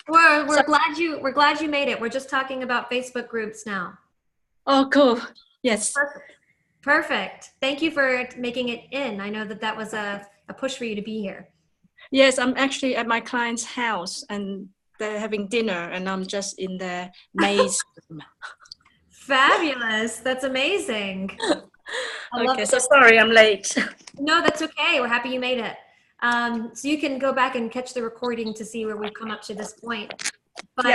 We're glad you made it. We're just talking about Facebook groups now. Oh, cool. Yes. Perfect. Thank you for making it in. I know that was a push for you to be here. Yes, I'm actually at my client's house and they're having dinner and I'm just in the maze. Fabulous. That's amazing. Okay, so sorry I'm late. No, that's okay. We're happy you made it. So you can go back and catch the recording to see where we've come up to this point. But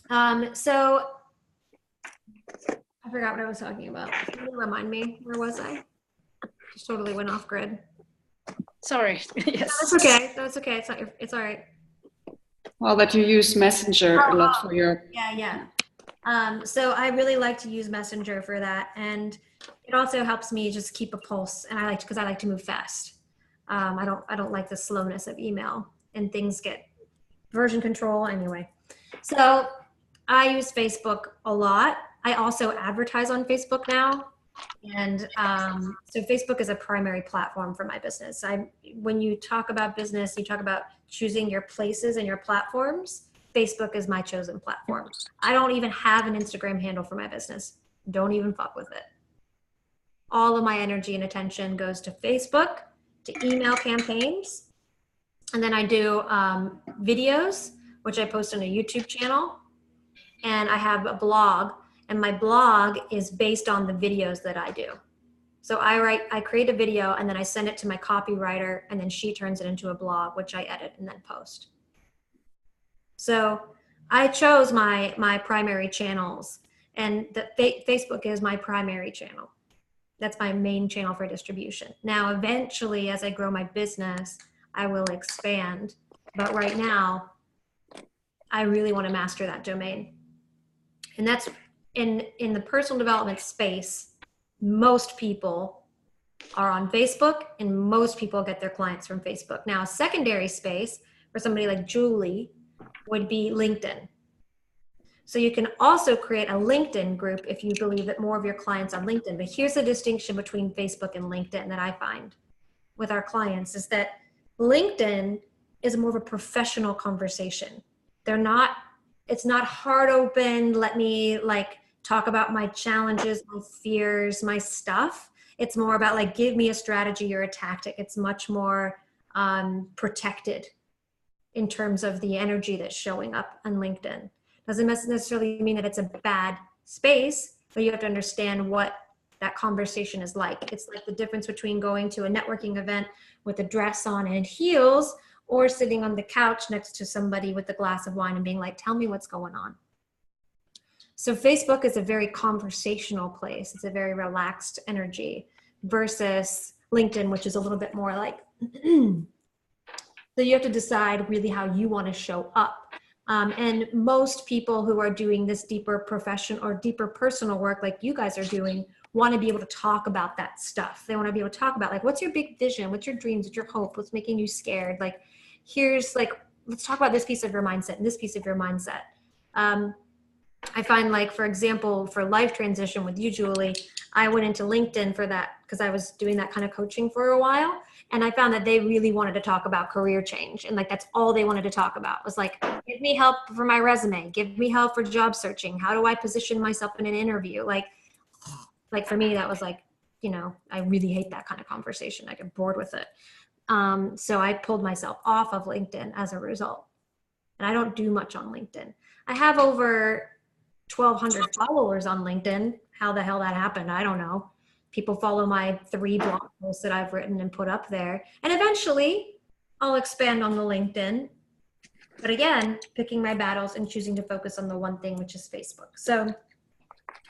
yeah. So I forgot what I was talking about. Can you remind me? Where was I? Just totally went off grid. Sorry. Yes. No, that's okay. No, it's okay. It's all right. Well, that you use Messenger a lot for your... Yeah. So I really like to use Messenger for that. And it also helps me just keep a pulse. And because I like to move fast. I don't like the slowness of email and things get version control anyway. So I use Facebook a lot. I also advertise on Facebook now. And so Facebook is a primary platform for my business. When you talk about business, you talk about choosing your places and your platforms. Facebook is my chosen platform. I don't even have an Instagram handle for my business. Don't even fuck with it. All of my energy and attention goes to Facebook, to email campaigns. And then I do videos, which I post on a YouTube channel. And I have a blog. And my blog is based on the videos that I do. So I create a video and then I send it to my copywriter and then she turns it into a blog, which I edit and then post. So I chose my primary channels and Facebook is my primary channel. That's my main channel for distribution. Now, eventually, as I grow my business, I will expand. But right now, I really want to master that domain. And that's in the personal development space, most people are on Facebook and most people get their clients from Facebook. Now, a secondary space for somebody like Julie would be LinkedIn. So you can also create a LinkedIn group if you believe that more of your clients on LinkedIn. But here's the distinction between Facebook and LinkedIn that I find with our clients is that LinkedIn is more of a professional conversation. It's not hard open. Let me like talk about my challenges, my fears, my stuff. It's more about like, give me a strategy or a tactic. It's much more protected in terms of the energy that's showing up on LinkedIn. Doesn't necessarily mean that it's a bad space, but you have to understand what that conversation is like. It's like the difference between going to a networking event with a dress on and heels or sitting on the couch next to somebody with a glass of wine and being like, tell me what's going on. So Facebook is a very conversational place. It's a very relaxed energy versus LinkedIn, which is a little bit more like, so you have to decide really how you want to show up. And most people who are doing this deeper profession or deeper personal work like you guys are doing want to be able to talk about that stuff. They want to be able to talk about like, what's your big vision? What's your dreams? What's your hope? What's making you scared? Like, here's like, let's talk about this piece of your mindset and this piece of your mindset. I find like, for example, for life transition with you, Julie, I went into LinkedIn for that because I was doing that kind of coaching for a while. And I found that they really wanted to talk about career change. And like, that's all they wanted to talk about was like, give me help for my resume, give me help for job searching. How do I position myself in an interview? Like for me, that was like, you know, I really hate that kind of conversation. I get bored with it. So I pulled myself off of LinkedIn as a result. And I don't do much on LinkedIn. I have over 1,200 followers on LinkedIn. How the hell that happened, I don't know. People follow my 3 blog posts that I've written and put up there. And eventually I'll expand on the LinkedIn. But again, picking my battles and choosing to focus on the one thing, which is Facebook. So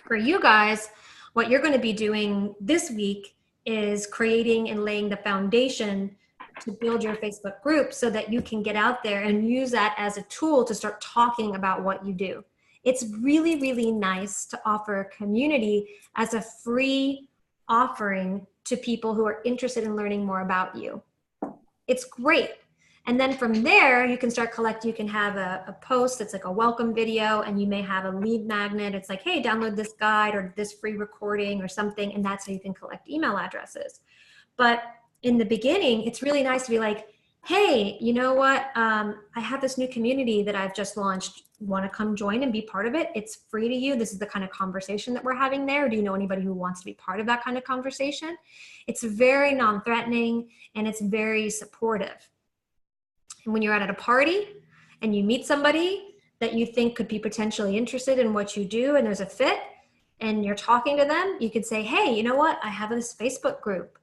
for you guys, what you're going to be doing this week is creating and laying the foundation to build your Facebook group so that you can get out there and use that as a tool to start talking about what you do. It's really, really nice to offer a community as a free offering to people who are interested in learning more about you. It's great. And then from there, you can start collecting, you can have a post that's like a welcome video, and you may have a lead magnet. It's like, hey, download this guide or this free recording or something. And that's how you can collect email addresses. But in the beginning, it's really nice to be like, hey, you know what? I have this new community that I've just launched. Want to come join and be part of it? It's free to you. This is the kind of conversation that we're having there. Do you know anybody who wants to be part of that kind of conversation? It's very non-threatening and it's very supportive. And when you're out at a party and you meet somebody that you think could be potentially interested in what you do and there's a fit and you're talking to them, you could say, hey, you know what? I have this Facebook group.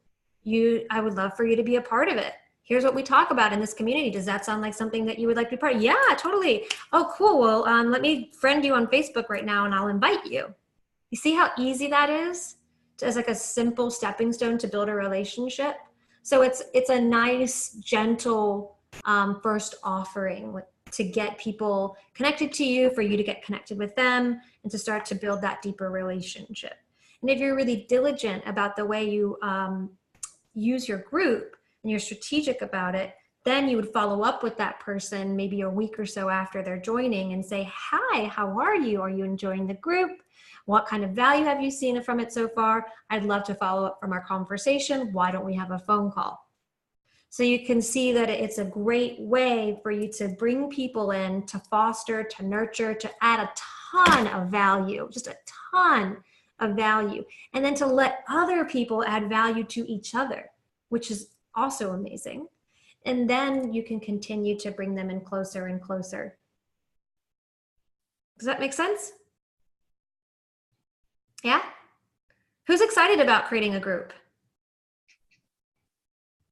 I would love for you to be a part of it. Here's what we talk about in this community. Does that sound like something that you would like to be part of? Yeah, totally. Oh, cool. Well, let me friend you on Facebook right now and I'll invite you. You see how easy that is? As like a simple stepping stone to build a relationship. So it's a nice, gentle first offering to get people connected to you, for you to get connected with them and to start to build that deeper relationship. And if you're really diligent about the way you use your group, and you're strategic about it, then you would follow up with that person maybe a week or so after they're joining and say, hi, how are you? Are you enjoying the group? What kind of value have you seen from it so far? I'd love to follow up from our conversation. Why don't we have a phone call? So you can see that it's a great way for you to bring people in, to foster, to nurture, to add a ton of value, just a ton of value. And then to let other people add value to each other, which is also amazing. And then you can continue to bring them in closer and closer. Does that make sense? Yeah? Who's excited about creating a group?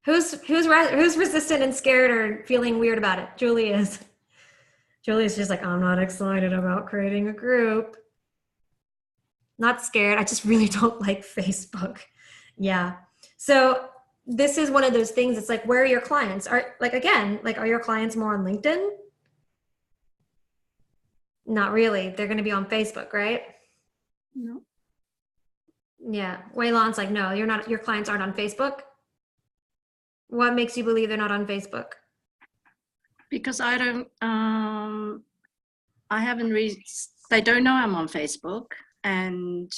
Who's resistant and scared or feeling weird about it? Julie is. Julie's just like, I'm not excited about creating a group. Not scared. I just really don't like Facebook. Yeah. So this is one of those things. It's like, where are your clients? Are your clients more on LinkedIn? Not really. They're going to be on Facebook, right? No. Yeah. Waylon's like, no, you're not. Your clients aren't on Facebook. What makes you believe they're not on Facebook? Because I don't, I haven't really they don't know I'm on Facebook, and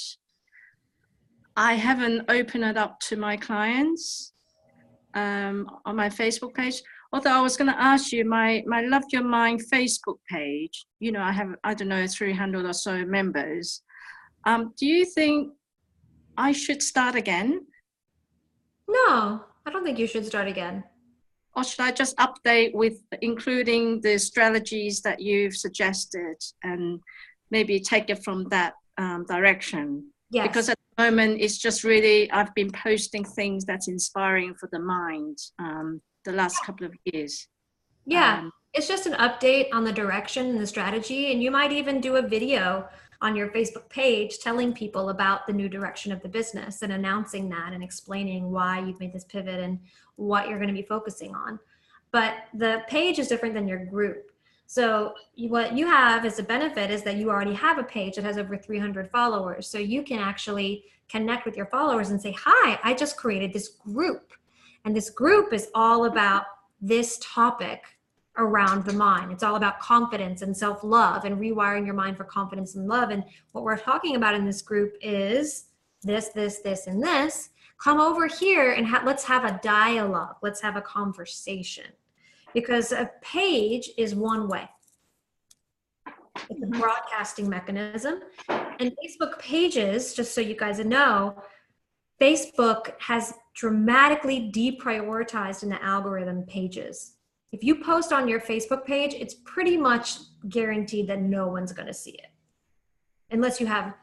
I haven't opened it up to my clients on my Facebook page. Although I was going to ask you, my Love Your Mind Facebook page, you know, I have, I don't know, 300 or so members. Do you think I should start again? No, I don't think you should start again. Or should I just update with including the strategies that you've suggested and maybe take it from that direction? Yes. Because at the moment, it's just really, I've been posting things that's inspiring for the mind the last couple of years. Yeah, it's just an update on the direction and the strategy. And you might even do a video on your Facebook page telling people about the new direction of the business and announcing that and explaining why you've made this pivot and what you're going to be focusing on. But the page is different than your group. So what you have as a benefit is that you already have a page that has over 300 followers. So you can actually connect with your followers and say, hi, I just created this group. And this group is all about this topic around the mind. It's all about confidence and self-love and rewiring your mind for confidence and love. And what we're talking about in this group is this, this, this, and this. Come over here and let's have a dialogue. Let's have a conversation. Because a page is one way. It's a broadcasting mechanism. And Facebook pages, just so you guys know, Facebook has dramatically deprioritized in the algorithm pages. If you post on your Facebook page, it's pretty much guaranteed that no one's going to see it. Unless you have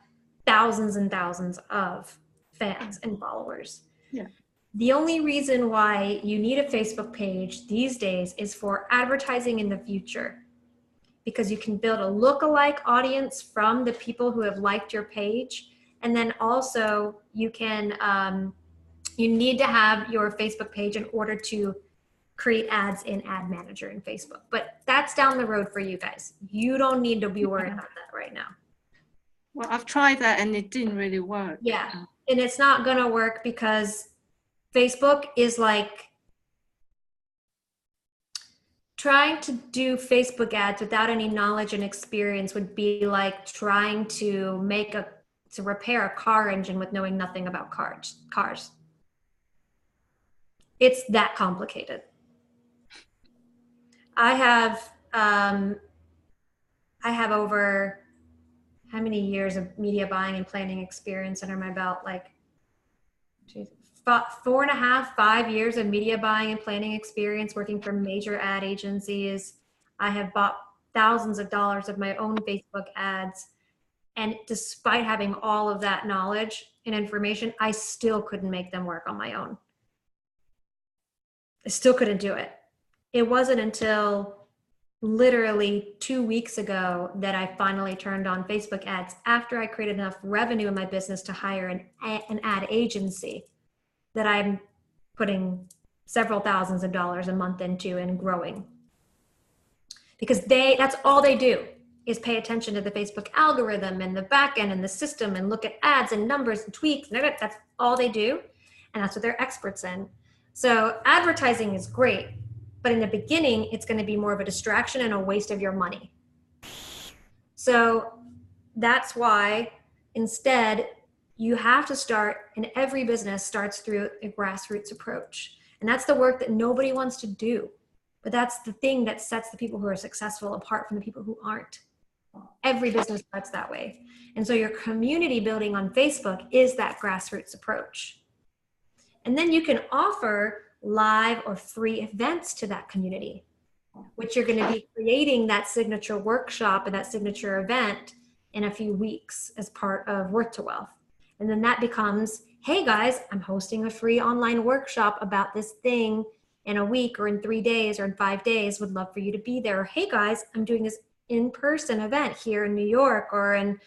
thousands and thousands of fans and followers. Yeah. The only reason why you need a Facebook page these days is for advertising in the future. Because you can build a lookalike audience from the people who have liked your page. And then also you can, you need to have your Facebook page in order to create ads in Ad Manager in Facebook. But that's down the road for you guys. You don't need to be worried about that right now. Well, I've tried that and it didn't really work. Yeah, and it's not gonna work because Facebook is like trying to do Facebook ads without any knowledge and experience would be like trying to repair a car engine with knowing nothing about cars. It's that complicated. I have over how many years of media buying and planning experience under my belt? Like 4.5, 5 years of media buying and planning experience working for major ad agencies. I have bought thousands of dollars of my own Facebook ads. And despite having all of that knowledge and information, I still couldn't make them work on my own. I still couldn't do it. It wasn't until literally 2 weeks ago that I finally turned on Facebook ads after I created enough revenue in my business to hire an ad agency that I'm putting several thousands of dollars a month into and growing. Because that's all they do is pay attention to the Facebook algorithm and the back end and the system and look at ads and numbers and tweaks. And that's all they do. And that's what they're experts in. So advertising is great, but in the beginning, it's going to be more of a distraction and a waste of your money. So that's why instead you have to start, and every business starts through a grassroots approach. And that's the work that nobody wants to do. But that's the thing that sets the people who are successful apart from the people who aren't. Every business starts that way. And so your community building on Facebook is that grassroots approach. And then you can offer live or free events to that community, which you're going to be creating that signature workshop and that signature event in a few weeks as part of Worth to Wealth. And then that becomes, hey guys, I'm hosting a free online workshop about this thing in a week or in 3 days or in 5 days. Would love for you to be there. Or, hey guys, I'm doing this in-person event here in New York or in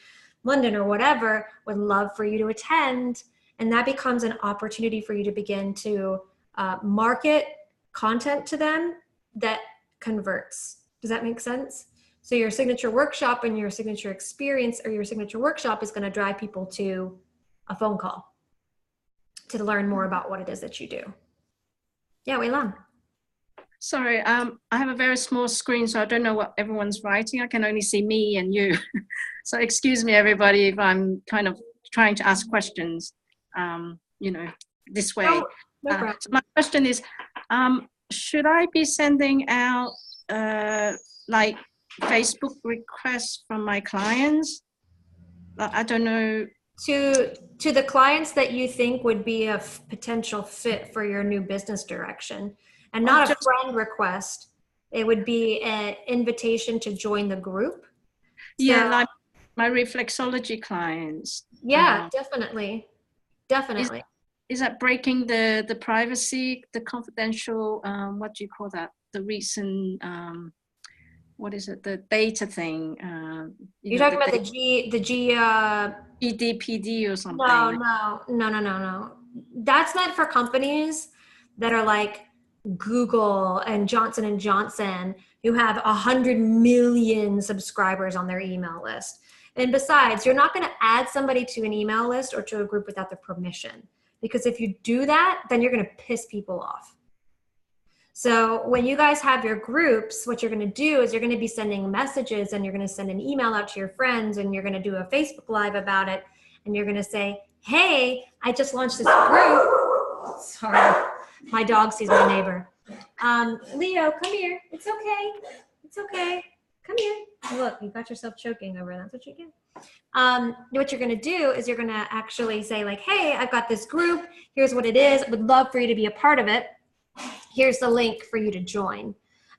London or whatever. Would love for you to attend. And that becomes an opportunity for you to begin to market content to them that converts. Does that make sense? So your signature workshop and your signature experience or your signature workshop is going to drive people to a phone call to learn more about what it is that you do. Yeah, Wei Lan. Sorry, I have a very small screen, so I don't know what everyone's writing. I can only see me and you. So excuse me, everybody, if I'm kind of trying to ask questions, you know, this way. No problem. So my question is, should I be sending out like Facebook requests from my clients? I don't know. To the clients that you think would be a potential fit for your new business direction, and not a friend request. It would be an invitation to join the group. Yeah, So, like my reflexology clients. Yeah, definitely. Is that breaking the privacy, the confidential, what do you call that? The recent, what is it? The data thing. You're talking about the GDPD or something. No. That's meant for companies that are like Google and Johnson and Johnson, who have 100 million subscribers on their email list. And besides, you're not going to add somebody to an email list or to a group without their permission. Because if you do that, then you're going to piss people off. So when you guys have your groups, what you're going to do is you're going to be sending messages, and you're going to send an email out to your friends, and you're going to do a Facebook Live about it. And you're going to say, hey, I just launched this group. Sorry, my dog sees my neighbor. Leo, come here. It's okay. It's okay. Come here. Look, you got yourself choking over. That's what you get. What you're going to do is you're going to actually say like, hey, I've got this group. Here's what it is. I would love for you to be a part of it. Here's the link for you to join.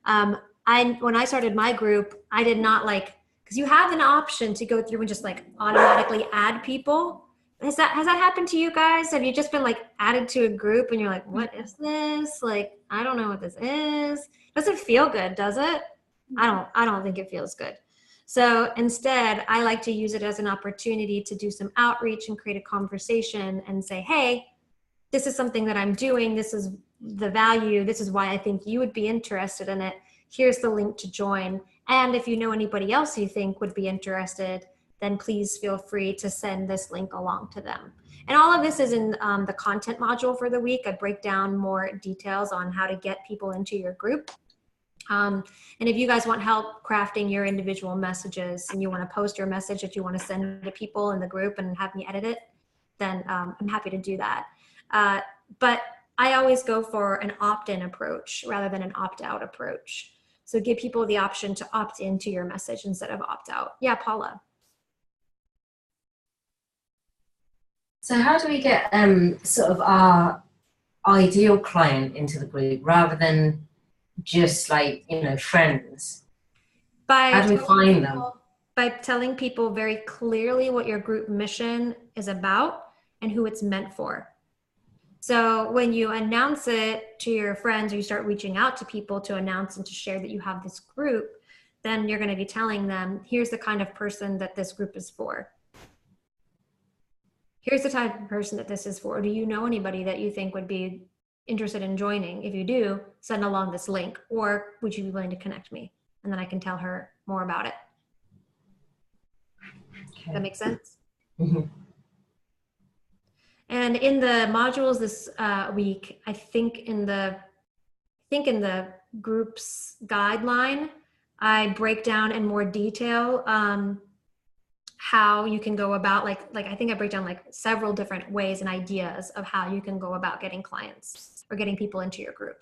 When I started my group, I did not because you have an option to go through and just like automatically add people. Has that happened to you guys? Have you just been like added to a group and you're like, what is this? Like, I don't know what this is. Doesn't feel good, does it? I don't think it feels good. So instead, I like to use it as an opportunity to do some outreach and create a conversation and say, hey, this is something that I'm doing. This is the value. This is why I think you would be interested in it. Here's the link to join. And if you know anybody else you think would be interested, then please feel free to send this link along to them. And all of this is in the content module for the week. I break down more details on how to get people into your group. And if you guys want help crafting your individual messages and you want to post your message that you want to send to people in the group and have me edit it, then I'm happy to do that. But I always go for an opt-in approach rather than an opt-out approach. So give people the option to opt into your message instead of opt out. Yeah, Paula. So how do we get sort of our ideal client into the group rather than just like, friends? How do we find them? By telling people very clearly what your group mission is about and who it's meant for. So when you announce it to your friends or you start reaching out to people to announce and to share that you have this group, then you're going to be telling them, here's the kind of person that this group is for. Here's the type of person that this is for. Do you know anybody that you think would be interested in joining? If you do, send along this link, or would you be willing to connect me? And then I can tell her more about it. Okay. Does that make sense? Mm-hmm. And in the modules this week, I think in the groups guideline, I break down in more detail how you can go about, like I think I break down like several different ways and ideas of how you can go about getting clients or getting people into your group.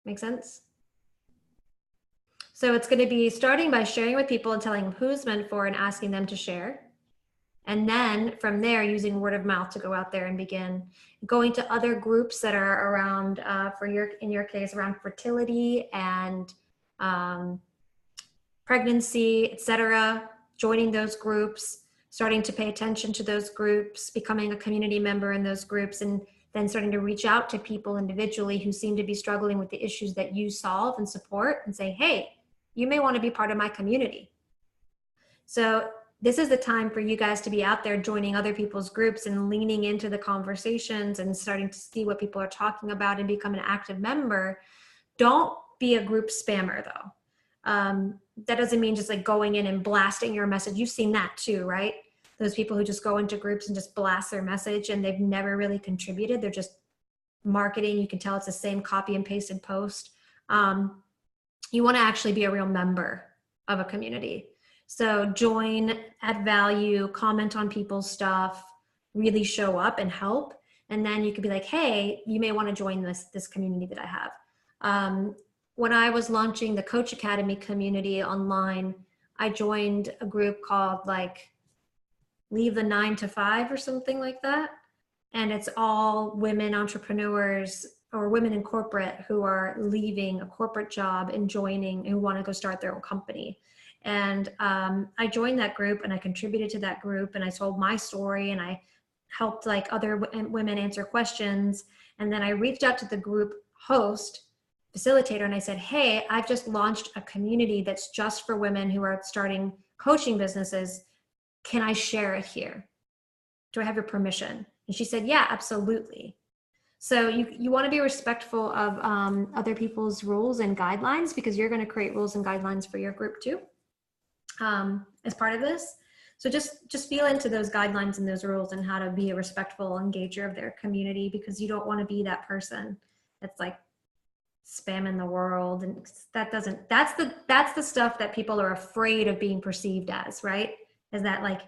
Make sense? So it's going to be starting by sharing with people and telling them who's meant for and asking them to share. And then from there, using word of mouth to go out there and begin going to other groups that are around, in your case, around fertility and pregnancy, etc. Joining those groups, starting to pay attention to those groups, becoming a community member in those groups, and then starting to reach out to people individually who seem to be struggling with the issues that you solve and support and say, hey, you may want to be part of my community. So this is the time for you guys to be out there joining other people's groups and leaning into the conversations and starting to see what people are talking about and become an active member. Don't be a group spammer though. That doesn't mean just like going in and blasting your message. You've seen that too, right? Those people who just go into groups and just blast their message and they've never really contributed. They're just marketing. You can tell it's the same copy and pasted post. you want to actually be a real member of a community. So join, add value, comment on people's stuff, really show up and help. And then you could be like, hey, you may want to join this community that I have. When I was launching the Coach Academy community online, I joined a group called like Leave the 9 to 5 or something like that. And it's all women entrepreneurs or women in corporate who are leaving a corporate job and joining, who want to go start their own company. And I joined that group and I contributed to that group and I told my story and I helped like other women answer questions. And then I reached out to the group host, facilitator, and I said, hey, I've just launched a community that's just for women who are starting coaching businesses. Can I share it here? Do I have your permission? And she said, yeah, absolutely. So you want to be respectful of other people's rules and guidelines, because you're going to create rules and guidelines for your group too, as part of this. So just feel into those guidelines and those rules and how to be a respectful engager of their community, because you don't want to be that person that's like spamming the world. And that's the stuff that people are afraid of being perceived as, right? Is that like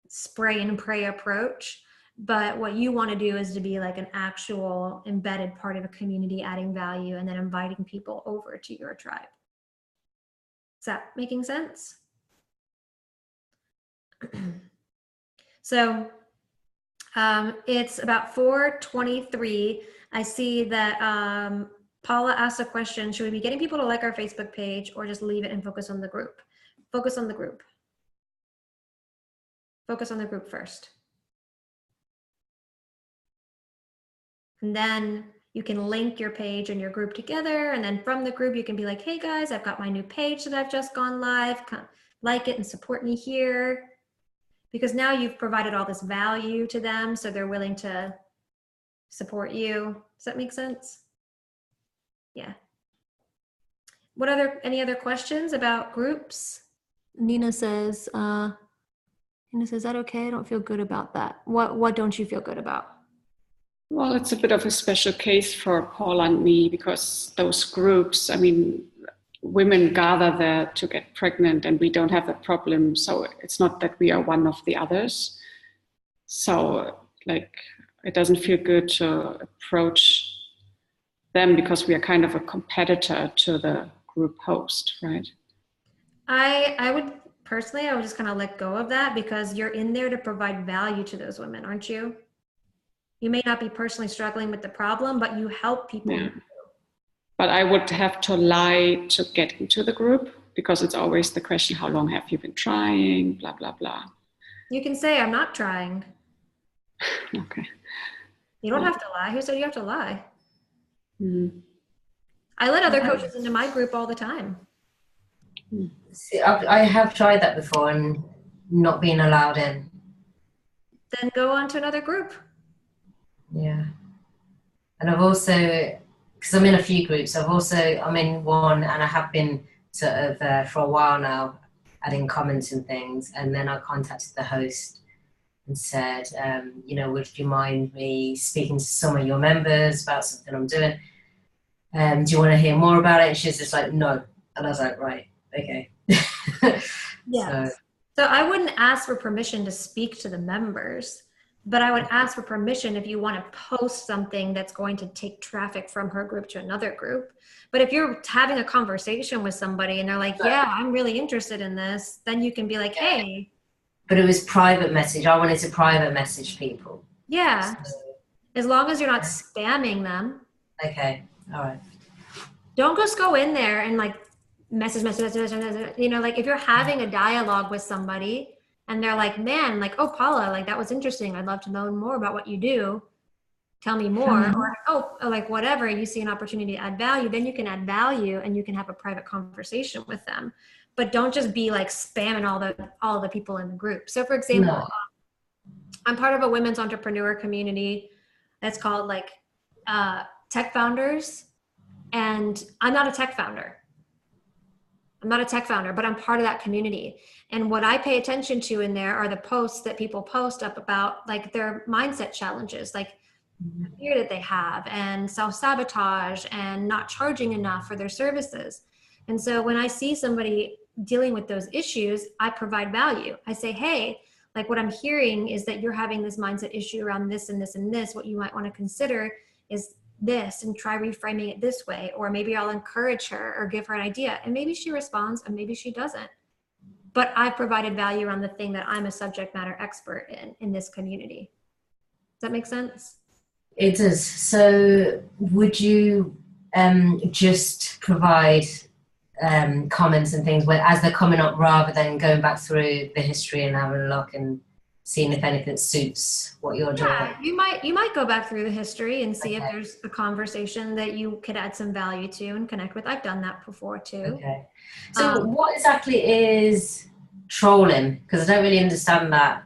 spray and pray approach. But what you want to do is to be like an actual embedded part of a community, adding value and then inviting people over to your tribe. Is that making sense? So it's about 4:23. I see that Paula asked a question. Should we be getting people to like our Facebook page or just leave it and focus on the group? Focus on the group. Focus on the group first. And then you can link your page and your group together. And then from the group, you can be like, hey guys, I've got my new page that I've just gone live. Like it and support me here. Because now you've provided all this value to them, so they're willing to support you. Does that make sense? Yeah. Any other questions about groups? Nina says, is that okay? I don't feel good about that. What don't you feel good about? Well, it's a bit of a special case for Paul and me, because those groups, I mean, women gather there to get pregnant and we don't have that problem. So it's not that we are one of the others. So like, it doesn't feel good to approach them because we are kind of a competitor to the group host, right? I would personally, I would just kind of let go of that, because you're in there to provide value to those women, aren't you? You may not be personally struggling with the problem, but you help people. Yeah. But I would have to lie to get into the group, because it's always the question, how long have you been trying, blah, blah, blah. You can say, I'm not trying. Okay. You don't have to lie. Who said you have to lie? Mm-hmm. I let other coaches into my group all the time. See, I have tried that before and not being allowed in. Then go on to another group. Yeah. And I've also, because I'm in a few groups, I'm in one and I have been sort of for a while now, adding comments and things. And then I contacted the host and said, would you mind me speaking to some of your members about something I'm doing? Do you want to hear more about it? And she's just like, no. And I was like, right, okay. Yeah. So I wouldn't ask for permission to speak to the members, but I would ask for permission if you want to post something that's going to take traffic from her group to another group. But if you're having a conversation with somebody and they're like, yeah, I'm really interested in this, then you can be like, hey. But it was private message. I wanted to private message people. Yeah. So, as long as you're not spamming them. Okay. All right. Don't just go in there and like message. Like if you're having a dialogue with somebody and they're like, man, like, oh, Paula, like that was interesting. I'd love to know more about what you do. Tell me more. Mm-hmm. Or, like whatever, you see an opportunity to add value, then you can add value and you can have a private conversation with them. But don't just be like spamming all the people in the group. So for example, I'm part of a women's entrepreneur community that's called like Tech Founders. And I'm not a tech founder. But I'm part of that community. And what I pay attention to in there are the posts that people post up about like their mindset challenges, like the fear that they have and self-sabotage and not charging enough for their services. And so when I see somebody dealing with those issues, I provide value. I say, hey, like what I'm hearing is that you're having this mindset issue around this and this and this. What you might want to consider is this, and try reframing it this way. Or maybe I'll encourage her or give her an idea. And maybe she responds and maybe she doesn't. But I've provided value around the thing that I'm a subject matter expert in this community. Does that make sense? It does. So would you just provide comments and things where, as they're coming up, rather than going back through the history and having a look and seeing if anything suits what you're doing? Yeah, you might go back through the history and see if there's a conversation that you could add some value to and connect with. I've done that before too. Okay. So what exactly is trolling? Because I don't really understand that.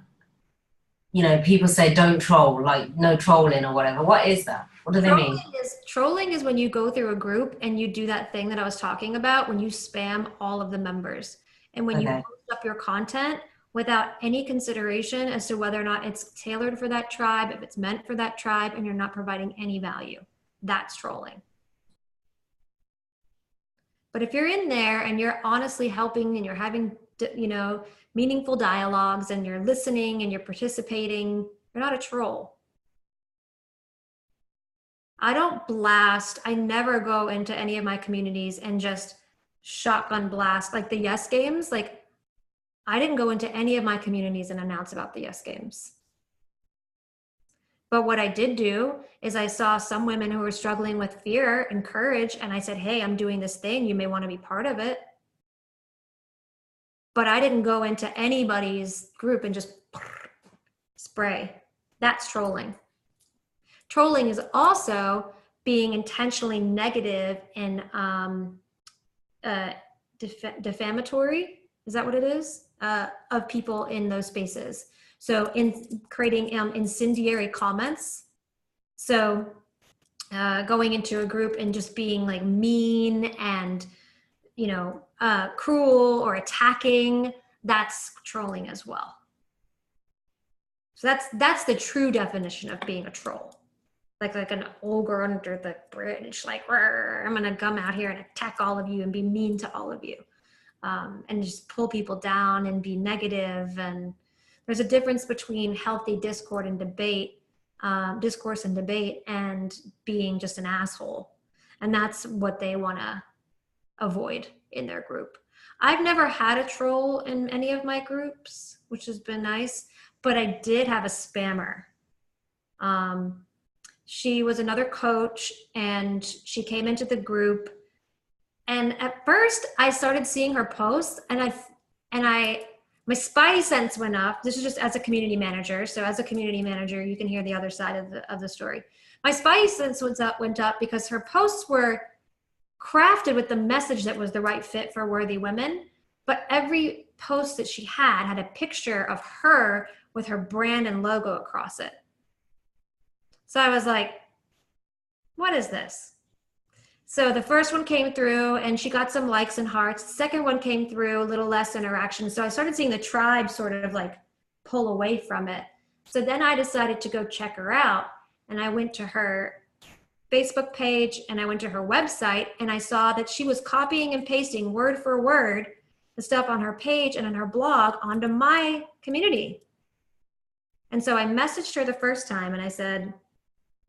You know, people say don't troll, like no trolling or whatever. What is that? What do they mean? Trolling is when you go through a group and you do that thing that I was talking about, when you spam all of the members. And when you post up your content without any consideration as to whether or not it's tailored for that tribe, if it's meant for that tribe, and you're not providing any value. That's trolling. But if you're in there and you're honestly helping and you're having, you know, meaningful dialogues and you're listening and you're participating, you're not a troll. I don't blast. I never go into any of my communities and just shotgun blast like the Yes Games. Like, I didn't go into any of my communities and announce about the Yes Games. But what I did do is I saw some women who were struggling with fear and courage, and I said, hey, I'm doing this thing. You may want to be part of it. But I didn't go into anybody's group and just spray. That's trolling. Trolling is also being intentionally negative and defamatory. Is that what it is? Of people in those spaces. So in creating incendiary comments. So going into a group and just being like mean and, you know, cruel or attacking, that's trolling as well. So that's the true definition of being a troll. Like an ogre under the bridge, like, I'm gonna come out here and attack all of you and be mean to all of you. And just pull people down and be negative. And there's a difference between healthy discourse and debate and being just an asshole. And that's what they wanna avoid in their group. I've never had a troll in any of my groups, which has been nice, but I did have a spammer. She was another coach and she came into the group. And at first I started seeing her posts and my spidey sense went up. This is just as a community manager. So as a community manager, you can hear the other side of the story. My spidey sense went up because her posts were crafted with the message that was the right fit for worthy women. But every post that she had a picture of her with her brand and logo across it. So I was like, what is this? So the first one came through and she got some likes and hearts. The second one came through, a little less interaction. So I started seeing the tribe sort of like pull away from it. So then I decided to go check her out. And I went to her Facebook page and I went to her website and I saw that she was copying and pasting word for word the stuff on her page and on her blog onto my community. And so I messaged her the first time and I said,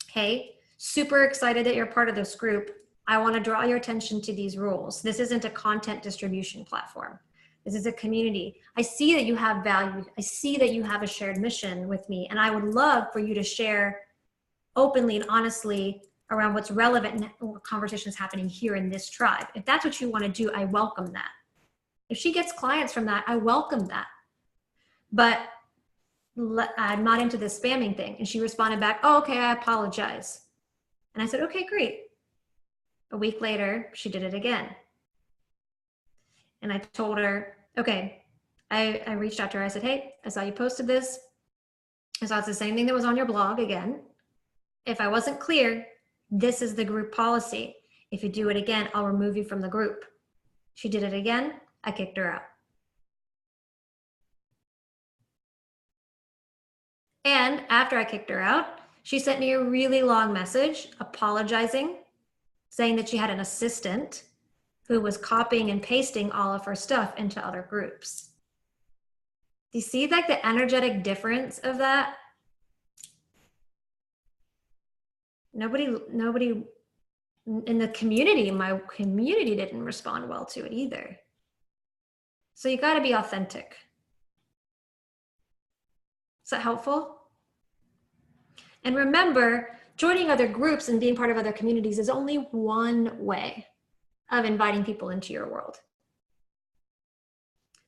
hey, super excited that you're part of this group. I want to draw your attention to these rules. This isn't a content distribution platform. This is a community. I see that you have value. I see that you have a shared mission with me. And I would love for you to share openly and honestly around what's relevant and conversations happening here in this tribe. If that's what you want to do, I welcome that. If she gets clients from that, I welcome that. But I'm not into this spamming thing. And she responded back, oh, okay, I apologize. And I said, okay, great. A week later, she did it again. And I told her, okay, I reached out to her. I said, hey, I saw you posted this. I saw it's the same thing that was on your blog again. If I wasn't clear, this is the group policy. If you do it again, I'll remove you from the group. She did it again. I kicked her out. And after I kicked her out, she sent me a really long message apologizing, saying that she had an assistant who was copying and pasting all of her stuff into other groups. Do you see like the energetic difference of that? Nobody in the community, my community didn't respond well to it either. So you got to be authentic. Is that helpful? And remember, joining other groups and being part of other communities is only one way of inviting people into your world.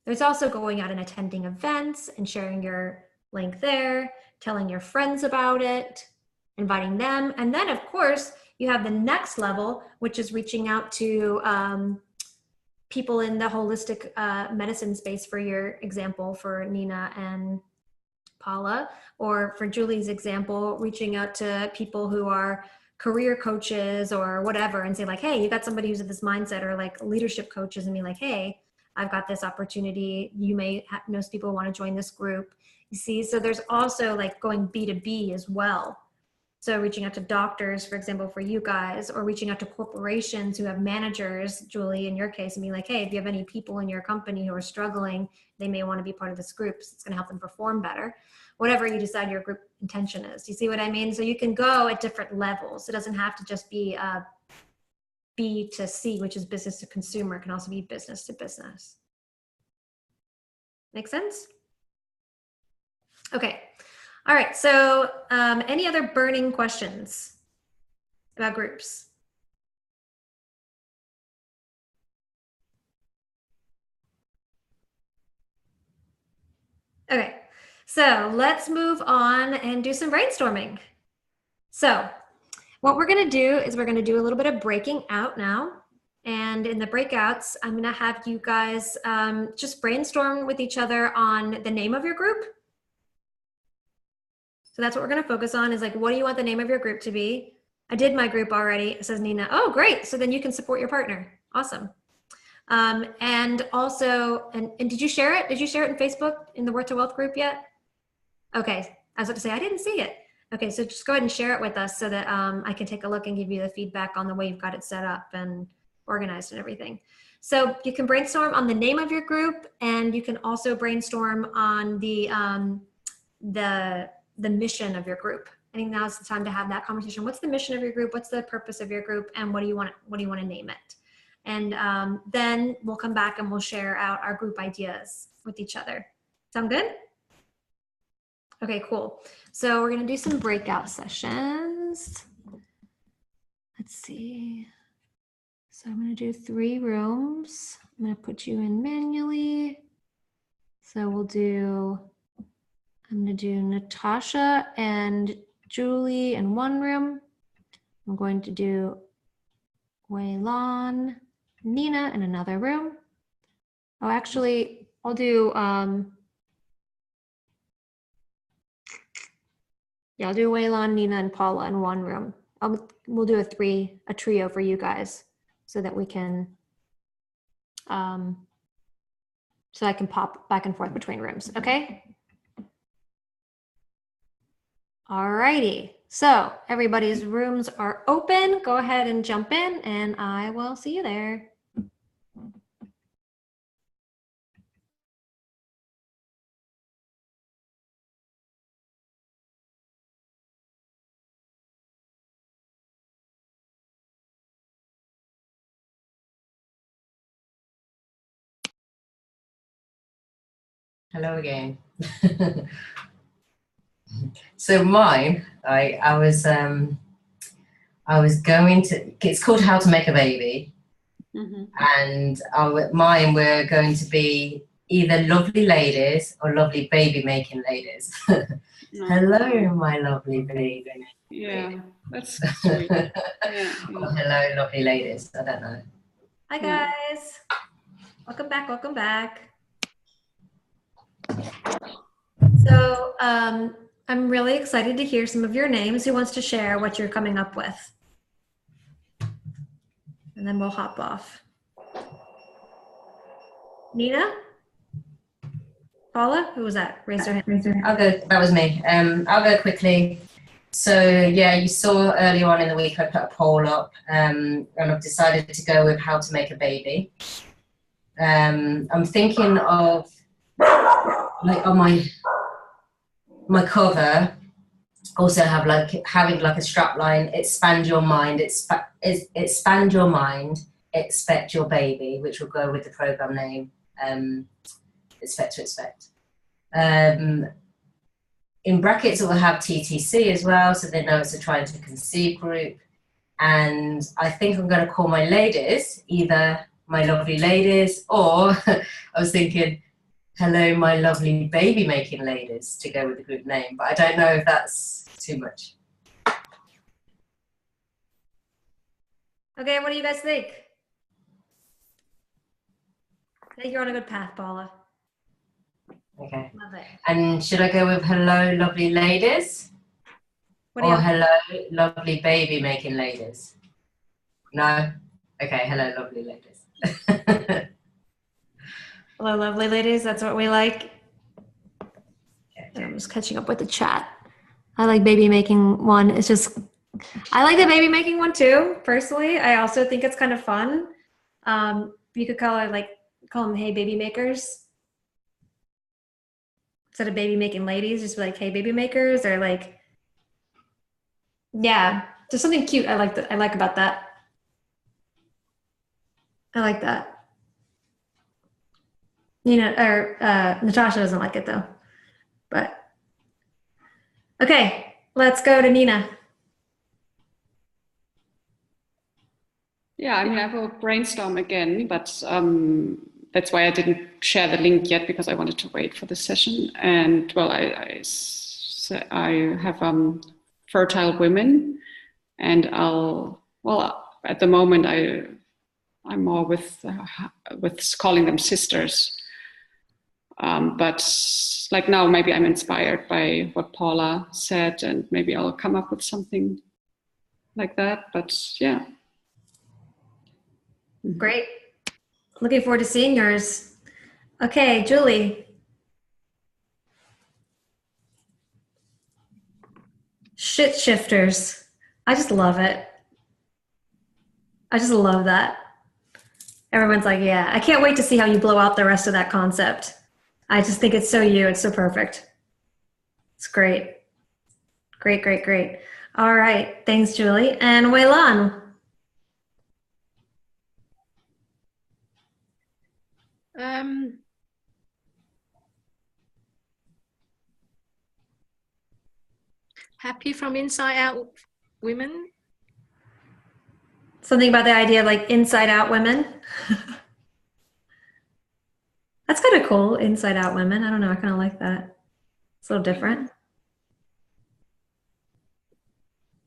There's also going out and attending events and sharing your link there, telling your friends about it, inviting them. And then, of course, you have the next level, which is reaching out to people in the holistic medicine space, for your example, for Nina and Paula, or for Julie's example, reaching out to people who are career coaches or whatever and say like, hey, you got somebody who's in this mindset, or like leadership coaches, and be like, hey, I've got this opportunity. You may know some people who want to join this group. You see, so there's also like going B2B as well. So reaching out to doctors, for example, for you guys, or reaching out to corporations who have managers, Julie, in your case, and be like, hey, if you have any people in your company who are struggling, they may want to be part of this group. So it's going to help them perform better. Whatever you decide your group intention is. You see what I mean? So you can go at different levels. It doesn't have to just be B to C, which is business to consumer. It can also be business to business. Make sense? Okay. All right. So any other burning questions about groups? Okay. So let's move on and do some brainstorming. So what we're going to do is we're going to do a little bit of breaking out now. And in the breakouts, I'm going to have you guys just brainstorm with each other on the name of your group. So that's what we're going to focus on, is like, what do you want the name of your group to be? I did my group already, says Nina. Oh, great. So then you can support your partner. Awesome. And also, and did you share it? Did you share it in Facebook in the Worth to Wealth group yet? Okay. I was about to say, I didn't see it. Okay. So just go ahead and share it with us so that I can take a look and give you the feedback on the way you've got it set up and organized and everything. So you can brainstorm on the name of your group, and you can also brainstorm on the mission of your group. I think now's the time to have that conversation. What's the mission of your group? What's the purpose of your group? And what do you want to name it? And then we'll come back and we'll share out our group ideas with each other. Sound good? Okay, cool. So we're gonna do some breakout sessions. Let's see. So I'm gonna do 3 rooms. I'm gonna put you in manually. So I'm gonna do Natasha and Julie in one room. I'm going to do Wei Lan, Nina in another room. Oh, actually, I'll do, I'll do Wei Lan, Nina, and Paula in one room. We'll do a trio for you guys so that we can, so I can pop back and forth between rooms, okay? Alrighty, so everybody's rooms are open. Go ahead and jump in, and I will see you there. Hello again. So mine, I was going to. It's called How to Make a Baby, and mine we're going to be either lovely ladies or lovely baby making ladies. Hello, my lovely baby. Yeah, that's sweet. Yeah. Oh, hello, lovely ladies. I don't know. Hi guys. Welcome back. Welcome back. So I'm really excited to hear some of your names. Who wants to share what you're coming up with? And then we'll hop off. Nina? Paula? Who was that? Raise her hand. I'll go. That was me. I'll go quickly. So yeah, you saw earlier on in the week I put a poll up, and I've decided to go with how to make a baby. I'm thinking of, like, on my cover, also having like a strap line. Expand your mind. Expand your mind. Expect your baby, which will go with the program name. Expect to expect. In brackets, it will have TTC as well, so they know it's a trying to conceive group. And I think I'm going to call my ladies either my lovely ladies, or I was thinking, hello, my lovely baby making ladies, to go with the group name. But I don't know if that's too much. Okay, what do you guys think? I think you're on a good path, Paula. Okay. Love it. And should I go with hello, lovely ladies? Or hello, lovely baby making ladies? No? Okay, hello, lovely ladies. Hello, lovely ladies. That's what we like. I'm just catching up with the chat. I like baby making one. It's just, I like the baby making one too, personally. I also think it's kind of fun. You could call them, hey, baby makers. Instead of baby making ladies, just be like, hey, baby makers, or like, yeah, there's something cute I like about that. I like that. Natasha doesn't like it though. But okay, let's go to Nina. Yeah, I mean, I will brainstorm again, but that's why I didn't share the link yet, because I wanted to wait for the session. And well, I have fertile women, and at the moment I'm more with calling them sisters. But like now, maybe I'm inspired by what Paula said, and maybe I'll come up with something like that. But yeah. Great. Looking forward to seeing yours. Okay, Julie. Shit shifters. I just love it. I just love that. Everyone's like, yeah, I can't wait to see how you blow out the rest of that concept. I just think it's so you. It's so perfect. It's great. Great, great, great. All right. Thanks, Julie. And Weilan. Happy from inside out women. Something about the idea of like inside out women. That's kind of cool. Inside out women. I don't know. I kind of like that. It's a little different.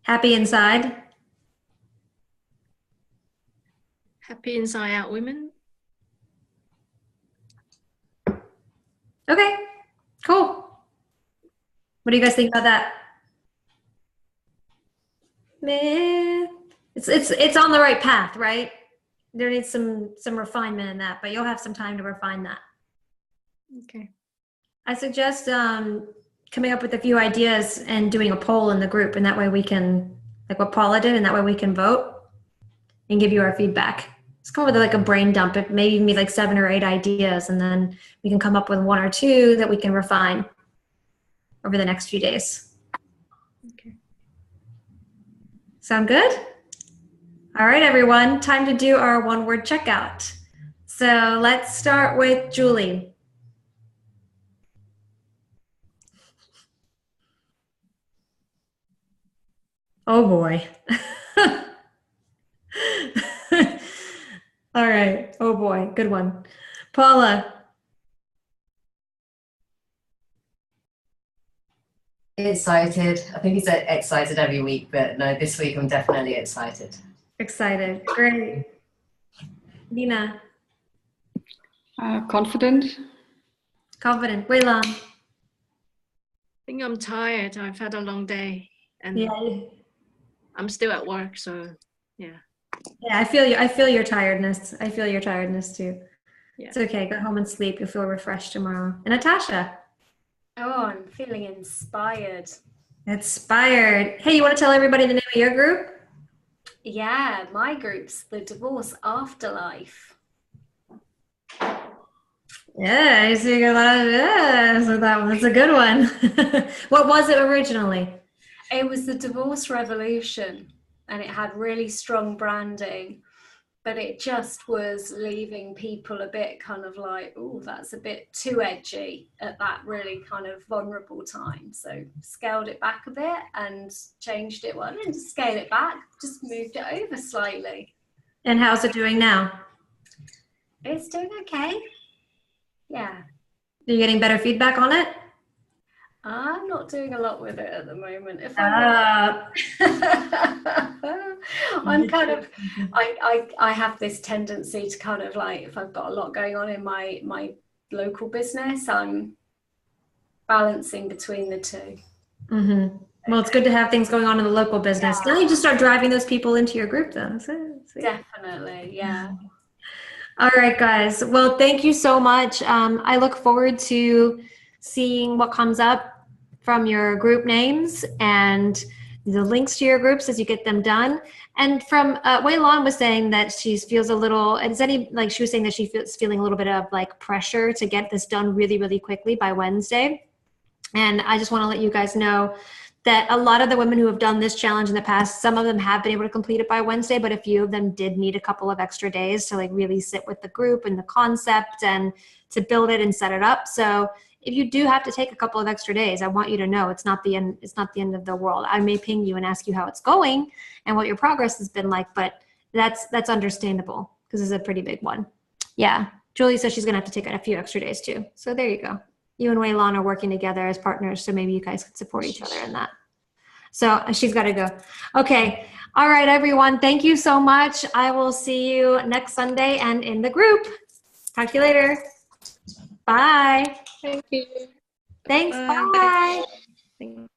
Happy inside. Happy inside out women. Okay, cool. What do you guys think about that? Man, it's on the right path, right? There needs some refinement in that, but you'll have some time to refine that. Okay. I suggest coming up with a few ideas and doing a poll in the group, and that way we can, like what Paula did, and that way we can vote and give you our feedback. Just come up with like a brain dump. It maybe be like 7 or 8 ideas, and then we can come up with 1 or 2 that we can refine over the next few days. Okay. Sound good? All right, everyone, time to do our one-word checkout. So let's start with Julie. Oh boy. All right. Oh boy. Good one. Paula. Excited. I think he's excited every week, but no, this week I'm definitely excited. Excited. Great. Nina. Confident. Confident. Weilan. I think I'm tired. I've had a long day, and Yeah. I'm still at work, so yeah. Yeah, I feel you. I feel your tiredness. I feel your tiredness too. Yeah. It's okay. Go home and sleep. You'll feel refreshed tomorrow. And Natasha. Oh, I'm feeling inspired. Inspired. Hey, you want to tell everybody the name of your group? Yeah, my group's the Divorce Afterlife. Yeah, you see a lot of so that's a good one. What was it originally? It was the Divorce Revolution, and it had really strong branding, but it just was leaving people a bit kind of like, oh, that's a bit too edgy at that really kind of vulnerable time. So scaled it back a bit and changed it. Well, I didn't scale it back, just moved it over slightly. And how's it doing now? It's doing okay. Yeah. Are you getting better feedback on it? I'm not doing a lot with it at the moment. If I'm kind of, I have this tendency to kind of like, if I've got a lot going on in my local business, I'm balancing between the two. Mm-hmm. Well, it's good to have things going on in the local business. Yeah. Now you just start driving those people into your group then. Definitely, yeah. All right, guys. Well, thank you so much. I look forward to seeing what comes up from your group names and the links to your groups as you get them done. And from Wei Lan was saying that she feels a little, she was saying that she feels feeling a little bit of like pressure to get this done really, really quickly by Wednesday. And I just want to let you guys know that a lot of the women who have done this challenge in the past, some of them have been able to complete it by Wednesday, but a few of them did need a couple of extra days to like really sit with the group and the concept and to build it and set it up. So if you do have to take a couple of extra days, I want you to know it's not the end. It's not the end of the world. I may ping you and ask you how it's going and what your progress has been like, but that's understandable because it's a pretty big one. Yeah, Julie says she's gonna have to take a few extra days too. So there you go. You and Wei Lan are working together as partners, so maybe you guys could support each other in that. So she's got to go. Okay. All right, everyone. Thank you so much. I will see you next Sunday and in the group. Talk to you later. Bye. Thank you. Thanks. Bye. Bye. Thank you.